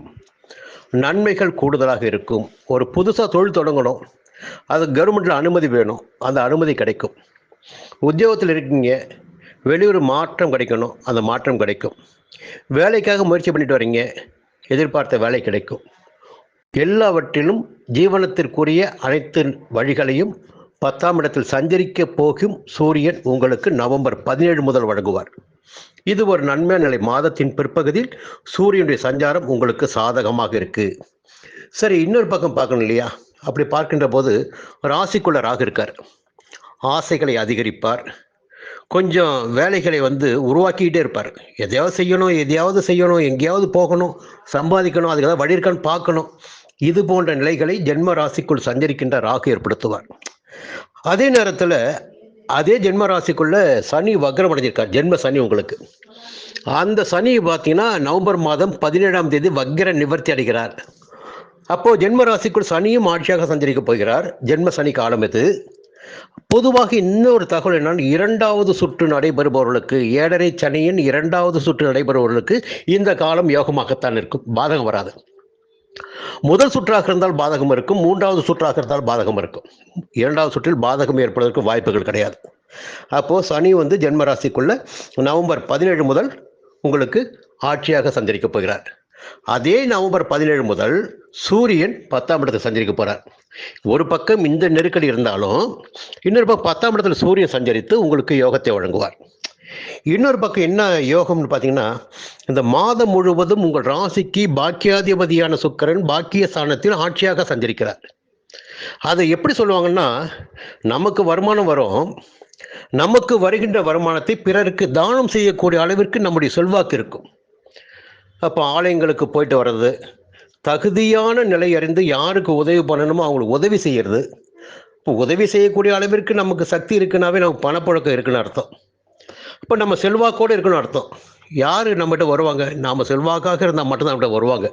நன்மைகள் கூடுதலாக இருக்கும். ஒரு புதுசாக தொழில் தொடங்கணும், அது கவர்மெண்ட்டில் அனுமதி வேணும், அந்த அனுமதி கிடைக்கும். உத்தியோகத்தில் இருக்கீங்க, வெளியூர் மாற்றம் கிடைக்கணும், அந்த மாற்றம் கிடைக்கும். வேலைக்காக முயற்சி பண்ணிட்டு வரீங்க, எதிர்பார்த்த வேலை கிடைக்கும். எல்லாவற்றிலும் ஜீவனத்திற்குரிய அனைத்து வழிகளையும் 10ஆம் இடத்தில் சஞ்சரிக்க போகும் சூரியன் உங்களுக்கு நவம்பர் 17 முதல் வழங்குவார். இது ஒரு நன்மையான நிலை. மாதத்தின் பிற்பகுதியில் சூரியனுடைய சஞ்சாரம் உங்களுக்கு சாதகமாக இருக்கு. சரி, இன்னொரு பக்கம் பார்க்கணும் இல்லையா? அப்படி பார்க்கின்ற போது ராசிக்குள்ள ராகு இருக்கார். ஆசைகளை அதிகரிப்பார். கொஞ்சம் வேலைகளை உருவாக்கிக்கிட்டே இருப்பார். எதையாவது செய்யணும், எங்கேயாவது போகணும், சம்பாதிக்கணும், அதுக்கு ஏதாவது வழி இருக்கான்னு பார்க்கணும். இது போன்ற நிலைகளை ஜென்ம ராசிக்குள் சஞ்சரிக்கின்ற ராகு ஏற்படுத்துவார். அதே நேரத்தில் அதே ஜென்ம ராசிக்குள்ள சனி வக்ரம் அடைஞ்சிருக்கார். ஜென்ம சனி உங்களுக்கு. அந்த சனி பார்த்தீங்கன்னா நவம்பர் மாதம் 17ஆம் தேதி வக்ர நிவர்த்தி அடைகிறார். அப்போது ஜென்ம ராசிக்குள் சனியும் ஆட்சியாக சஞ்சரிக்க போகிறார். ஜென்ம சனி காலம் இது. பொதுவாக இன்னொரு தகவல் என்னன்னா, 2வது சுற்று நடைபெறுபவர்களுக்கு, 7.5 சனியின் 2வது சுற்று நடைபெறுபவர்களுக்கு இந்த காலம் யோகமாகத்தான் இருக்கும், பாதகம் வராது. முதல் சுற்றாக இருந்தால் பாதகம் இருக்கும், 3வது சுற்றாக இருந்தால் பாதகம் இருக்கும். 2வது சுற்றில் பாதகம் ஏற்படுவதற்கு வாய்ப்புகள் கிடையாது. அப்போது சனி ஜென்ம ராசிக்குள்ள நவம்பர் 17 முதல் உங்களுக்கு ஆட்சியாக சஞ்சரிக்க போகிறார். அதே நவம்பர் 17 முதல் சூரியன் 10ஆம் இடத்தில் சஞ்சரிக்க போகிறார். ஒரு பக்கம் இந்த நெருக்கடி இருந்தாலும் இன்னொரு பக்கம் 10ஆம் இடத்துல சூரியன் சஞ்சரித்து உங்களுக்கு யோகத்தை வழங்குவார். இன்னொரு பக்கம் என்ன யோகம்னு பார்த்தீங்கன்னா, இந்த மாதம் முழுவதும் உங்கள் ராசிக்கு பாக்கியாதிபதியான சுக்கிரன் பாக்கிய ஸ்தானத்தில் ஆட்சியாக சஞ்சரிக்கிறார். அதை எப்படி சொல்லுவாங்கன்னா, நமக்கு வருமானம் வரும், நமக்கு வருகின்ற வருமானத்தை பிறருக்கு தானம் செய்யக்கூடிய அளவிற்கு நம்முடைய செல்வாக்கு இருக்கும். அப்போ ஆலயங்களுக்கு போயிட்டு வர்றது, தகுதியான நிலை அறிந்து யாருக்கு உதவி பண்ணணுமோ அவங்களுக்கு உதவி செய்கிறது. இப்போ உதவி செய்யக்கூடிய அளவிற்கு நமக்கு சக்தி இருக்குன்னாவே நமக்கு பணப்புழக்கம் இருக்குன்னு அர்த்தம். இப்போ நம்ம செல்வாக்கோடு இருக்கணும் அர்த்தம். யார் நம்மகிட்ட வருவாங்க? நாம் செல்வாக்காக இருந்தால் மட்டும்தான் நம்மகிட்ட வருவாங்க.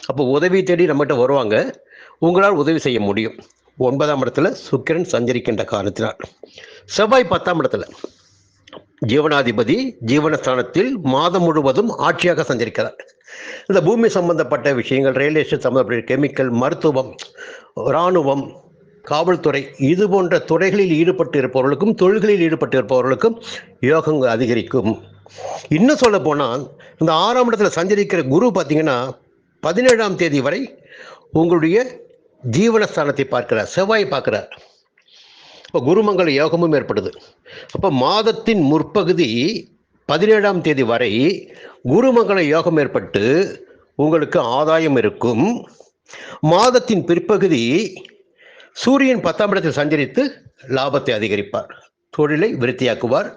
அப்போ உதவி தேடி நம்மகிட்ட வருவாங்க. உங்களால் உதவி செய்ய முடியும். 9ஆம் இடத்துல சுக்கிரன் சஞ்சரிக்கின்ற காரணத்தினால். செவ்வாய் 10ஆம் இடத்துல ஜீவனாதிபதி ஜீவனஸ்தானத்தில் மாதம் முழுவதும் ஆட்சியாக சஞ்சரிக்கிறார். இந்த பூமி சம்பந்தப்பட்ட விஷயங்கள், ரயில்வே ஸ்டேஷன் சம்பந்தப்பட்ட கெமிக்கல், மருத்துவம், இராணுவம், காவல்துறை, இது போன்ற துறைகளில் ஈடுபட்டு இருப்பவர்களுக்கும் தொழில்களில் ஈடுபட்டு இருப்பவர்களுக்கும் யோகம் அதிகரிக்கும். இன்னும் சொல்ல போனால், இந்த 6ஆம் இடத்துல சஞ்சரிக்கிற குரு பார்த்தீங்கன்னா 17ஆம் தேதி வரை உங்களுடைய ஜீவனஸ்தானத்தை பார்க்கிறார், செவ்வாய் பார்க்கிறார். இப்போ குருமங்கள யோகமும் ஏற்படுது. அப்போ மாதத்தின் முற்பகுதி 17ஆம் தேதி வரை குருமங்கள யோகம் ஏற்பட்டு உங்களுக்கு ஆதாயம் இருக்கும். மாதத்தின் பிற்பகுதி சூரியன் 10ஆம் இடத்தில் சஞ்சரித்து லாபத்தை அதிகரிப்பார், தொழிலை விருத்தியாக்குவார்.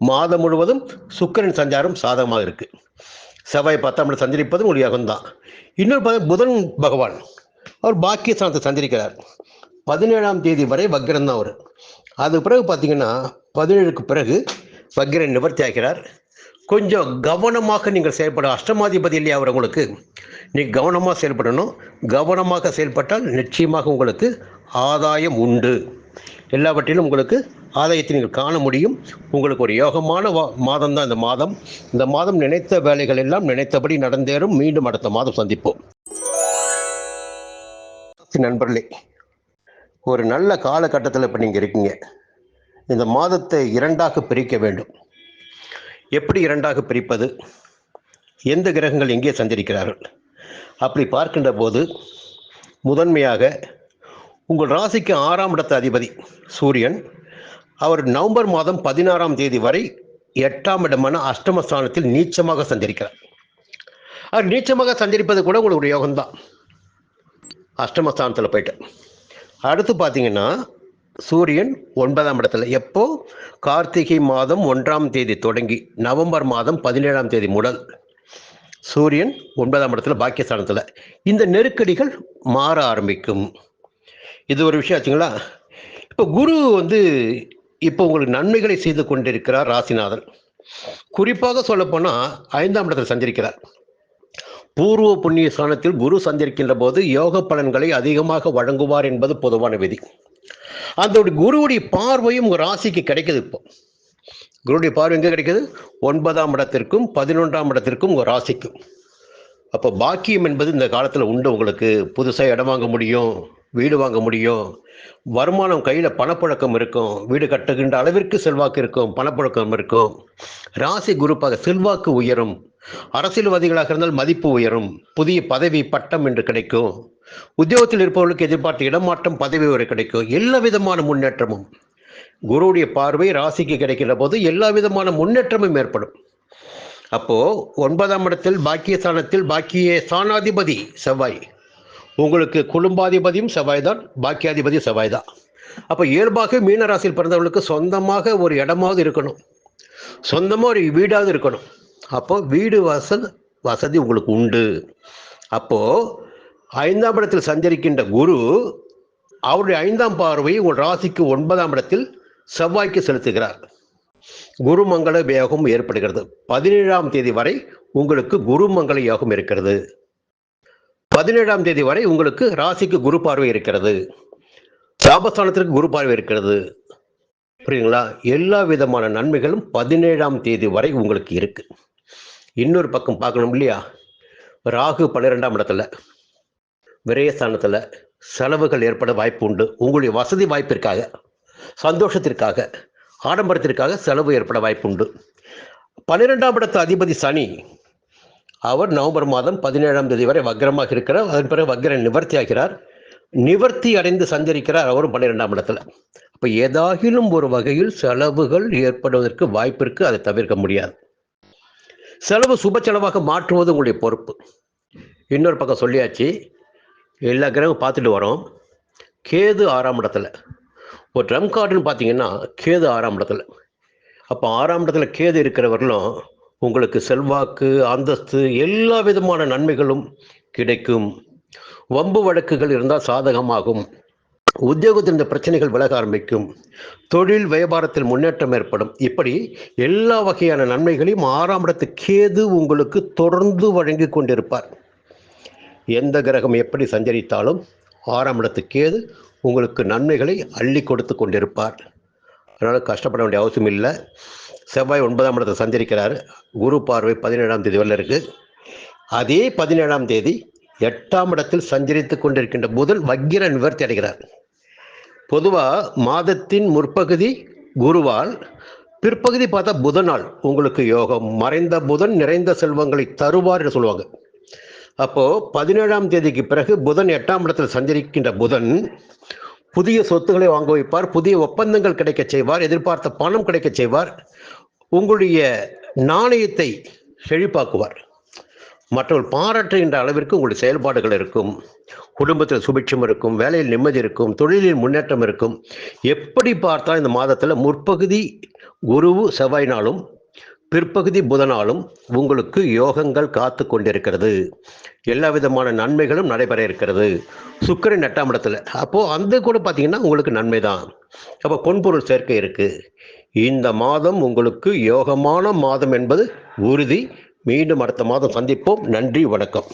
மாதம் முழுவதும் சுக்கிரன் சஞ்சாரம் சாதகமாக இருக்கு. செவ்வாய் 10ஆம் இடத்தில் சஞ்சரிப்பதும் ஒரு யோகம்தான். இன்னொரு புதன் பகவான் அவர் பாக்கியஸ்தானத்தை சஞ்சரிக்கிறார். 17ஆம் தேதி வரை வக்ரம் தான் அவர். அது பிறகு பார்த்தீங்கன்னா 17க்கு பிறகு வக்ரன் நிவர்த்தி ஆகிறார். கொஞ்சம் கவனமாக நீங்கள் செயல்பட, அஷ்டமாதிபதி இல்லையா அவர் உங்களுக்கு, நீங்கள் கவனமாக செயல்படணும். கவனமாக செயல்பட்டால் நிச்சயமாக உங்களுக்கு ஆதாயம் உண்டு. எல்லாவற்றிலும் உங்களுக்கு ஆதாயத்தை நீங்கள் காண முடியும். உங்களுக்கு ஒரு யோகமான மாதம் தான் இந்த மாதம். இந்த மாதம் நினைத்த வேலைகள் எல்லாம் நினைத்தபடி நடந்தேறும். மீண்டும் அடுத்த மாதம் சந்திப்போம். நண்பர்களே, ஒரு நல்ல காலகட்டத்தில் இப்போ நீங்கள் இருக்கீங்க. இந்த மாதத்தை 2ஆக பிரிக்க வேண்டும். எப்படி 2ஆக பிரிப்பது? எந்த கிரகங்கள் எங்கே சஞ்சரிக்கிறார்கள்? அப்படி பார்க்கின்ற போது முதன்மையாக உங்கள் ராசிக்கு 6ஆம் இடத்து அதிபதி சூரியன், அவர் நவம்பர் மாதம் 16ஆம் தேதி வரை 8ஆம் இடமான அஷ்டமஸ்தானத்தில் நீச்சமாக சஞ்சரிக்கிறார். அவர் நீச்சமாக சஞ்சரிப்பது கூட உங்களுக்கு ஒரு யோகம்தான், அஷ்டமஸ்தானத்தில் போயிட்டு. அடுத்து பார்த்தீங்கன்னா சூரியன் 9ஆம் இடத்துல, எப்போ கார்த்திகை மாதம் 1ஆம் தேதி தொடங்கி நவம்பர் மாதம் 17ஆம் தேதி முதல் சூரியன் 9ஆம் இடத்துல பாக்கியஸ்தானத்தில். இந்த நெருக்கடிகள் மாற ஆரம்பிக்கும். இது ஒரு விஷயம் ஆச்சுங்களா. இப்போ குரு இப்போ உங்களுக்கு நன்மைகளை செய்து கொண்டிருக்கிறார் ராசிநாதன். குறிப்பாக சொல்லப்போனால் 5ஆம் இடத்தில் சஞ்சரிக்கிறார். பூர்வ புண்ணிய ஸ்தானத்தில் குரு சஞ்சரிக்கின்ற போது யோக பலன்களை அதிகமாக வழங்குவார் என்பது பொதுவான விதி. அந்த குருவுடைய பார்வையும் உங்கள் ராசிக்கு கிடைக்குது. இப்போ குருவுடைய பார்வை எங்கே கிடைக்குது? 9ஆம் இடத்திற்கும் 11ஆம் இடத்திற்கும் உங்கள் ராசிக்கும். அப்போ பாக்கியம் என்பது இந்த காலத்தில் உண்டு. உங்களுக்கு புதுசாக இடம் வாங்க முடியும், வீடு வாங்க முடியும், வருமானம் கையில் பணப்புழக்கம் இருக்கும், வீடு கட்டுகின்ற அளவிற்கு செல்வாக்கு இருக்கும், பணப்புழக்கம் இருக்கும். ராசி குருப்பாக செல்வாக்கு உயரும். அரசியல்வாதிகளாக இருந்தால் மதிப்பு உயரும், புதிய பதவி பட்டம் என்று கிடைக்கும். உத்தியோகத்தில் இருப்பவர்களுக்கு எதிர்பார்த்த இடமாற்றம், பதவி உயர்வு கிடைக்கும். எல்லா விதமான முன்னேற்றமும் குருவுடைய பார்வை ராசிக்கு கிடைக்கின்ற போது எல்லா விதமான முன்னேற்றமும் ஏற்படும். அப்போ 9ஆம் இடத்தில் பாக்கியஸ்தானத்தில் பாக்கிய ஸ்தானாதிபதி செவ்வாய், உங்களுக்கு குடும்பாதிபதியும் செவ்வாய் தான், பாக்கியாதிபதி செவ்வாய் தான். அப்போ இயல்பாக மீன ராசியில் பிறந்தவர்களுக்கு சொந்தமாக ஒரு இடமாவது இருக்கணும், சொந்தமாக ஒரு வீடாவது இருக்கணும். அப்போ வீடு வாசல் வசதி உங்களுக்கு உண்டு. அப்போ 5ஆம் இடத்தில் சஞ்சரிக்கின்ற குரு அவருடைய 5ஆம் பார்வையை உங்கள் ராசிக்கு 9ஆம் இடத்தில் செவ்வாய்க்கு செலுத்துகிறார். குருமங்கள யோகம் ஏற்படுகிறது. 17ஆம் தேதி வரை உங்களுக்கு குருமங்கள யோகம் இருக்கிறது. 17ஆம் தேதி வரை உங்களுக்கு ராசிக்கு குரு பார்வை இருக்கிறது, லாபஸ்தானத்திற்கு குரு பார்வை இருக்கிறது. புரியுங்களா? எல்லா விதமான நன்மைகளும் 17ஆம் தேதி வரை உங்களுக்கு இருக்கு. இன்னொரு பக்கம் பார்க்கணும் இல்லையா? ராகு 12ஆம் இடத்துல விரயஸ்தானத்தில் செலவுகள் ஏற்பட வாய்ப்பு உண்டு. உங்களுடைய வசதி வாய்ப்பிற்காக, சந்தோஷத்திற்காக, ஆடம்பரத்திற்காக செலவு ஏற்பட வாய்ப்பு உண்டு. 12ஆம் இடத்து அதிபதி சனி, அவர் நவம்பர் மாதம் 17ஆம் தேதி வரை வக்ரமாக இருக்கிறார். அதன் பிறகு வக்ர நிவர்த்தி ஆகிறார். நிவர்த்தி அடைந்து சஞ்சரிக்கிறார் அவரும் 12ஆம் இடத்துல. அப்போ ஏதாகிலும் ஒரு வகையில் செலவுகள் ஏற்படுவதற்கு வாய்ப்பு இருக்கு, அதை தவிர்க்க முடியாது. செலவு சுப செலவாக மாற்றுவது உங்களுடைய பொறுப்பு. இன்னொரு பக்கம் சொல்லியாச்சு, எல்லா கிரகம் பார்த்துட்டு வரோம். கேது 6ஆம் இடத்துல, ஒரு ட்ரம் கார்டுன்னு பார்த்தீங்கன்னா கேது 6ஆம் இடத்துல. அப்போ 6ஆம் இடத்துல கேது இருக்கிறவர்களும் உங்களுக்கு செல்வாக்கு, அந்தஸ்து, எல்லா விதமான நன்மைகளும் கிடைக்கும். வம்பு வழக்குகள் இருந்தால் சாதகமாகும். உத்தியோகத்தில் இந்த பிரச்சனைகள் விலக ஆரம்பிக்கும். தொழில் வியாபாரத்தில் முன்னேற்றம் ஏற்படும். இப்படி எல்லா வகையான நன்மைகளையும் 6ஆம் இடத்து கேது உங்களுக்கு தொடர்ந்து வழங்கி கொண்டிருப்பார். எந்த கிரகம் எப்படி சஞ்சரித்தாலும் 6ஆம் இடத்து கேது உங்களுக்கு நன்மைகளை அள்ளி கொடுத்து கொண்டிருப்பார். அதனால் கஷ்டப்பட வேண்டிய அவசியம் இல்லை. செவ்வாய் 9ஆம் இடத்தை சஞ்சரிக்கிறார். குரு பார்வை 17ஆம் தேதி வரல இருக்கு. அதே 17ஆம் தேதி 8ஆம் இடத்தில் சஞ்சரித்து கொண்டிருக்கின்ற புதன் வக்கிர நிவர்த்தி அடைகிறார். பொதுவாக மாதத்தின் முற்பகுதி குருவால், பிற்பகுதி பார்த்தா புதனால் உங்களுக்கு யோகம். மறைந்த புதன் நிறைந்த செல்வங்களை தருவார் என்று சொல்லுவாங்க. அப்போ 17ஆம் தேதிக்கு பிறகு புதன் 8ஆம் இடத்தில் சஞ்சரிக்கின்ற புதன் புதிய சொத்துக்களை வாங்க வைப்பார், புதிய ஒப்பந்தங்கள் கிடைக்க செய்வார், எதிர்பார்த்த பணம் கிடைக்க செய்வார், உங்களுடைய நாணயத்தை செழிப்பாக்குவார், மற்றவர்கள் பாராட்டுகின்ற அளவிற்கு உங்களுடைய செயல்பாடுகள் இருக்கும், குடும்பத்தில் சுபிட்சம் இருக்கும், வேலையில் நிம்மதி இருக்கும், தொழிலில் முன்னேற்றம் இருக்கும். எப்படி பார்த்தா இந்த மாதத்தில் முற்பகுதி குருவு செவ்வாயினாலும் பிற்பகுதி புதனாலும் உங்களுக்கு யோகங்கள் காத்து கொண்டிருக்கிறது. எல்லா விதமான நன்மைகளும் நடைபெற இருக்கிறது. சுக்கிரன் 8ஆம் இடத்துல, அப்போது அந்த கூட பார்த்தீங்கன்னா உங்களுக்கு நன்மை தான். அப்போ பொன்பொருள் சேர்க்கை இருக்குது. இந்த மாதம் உங்களுக்கு யோகமான மாதம் என்பது உறுதி. மீண்டும் அடுத்த மாதம் சந்திப்போம். நன்றி, வணக்கம்.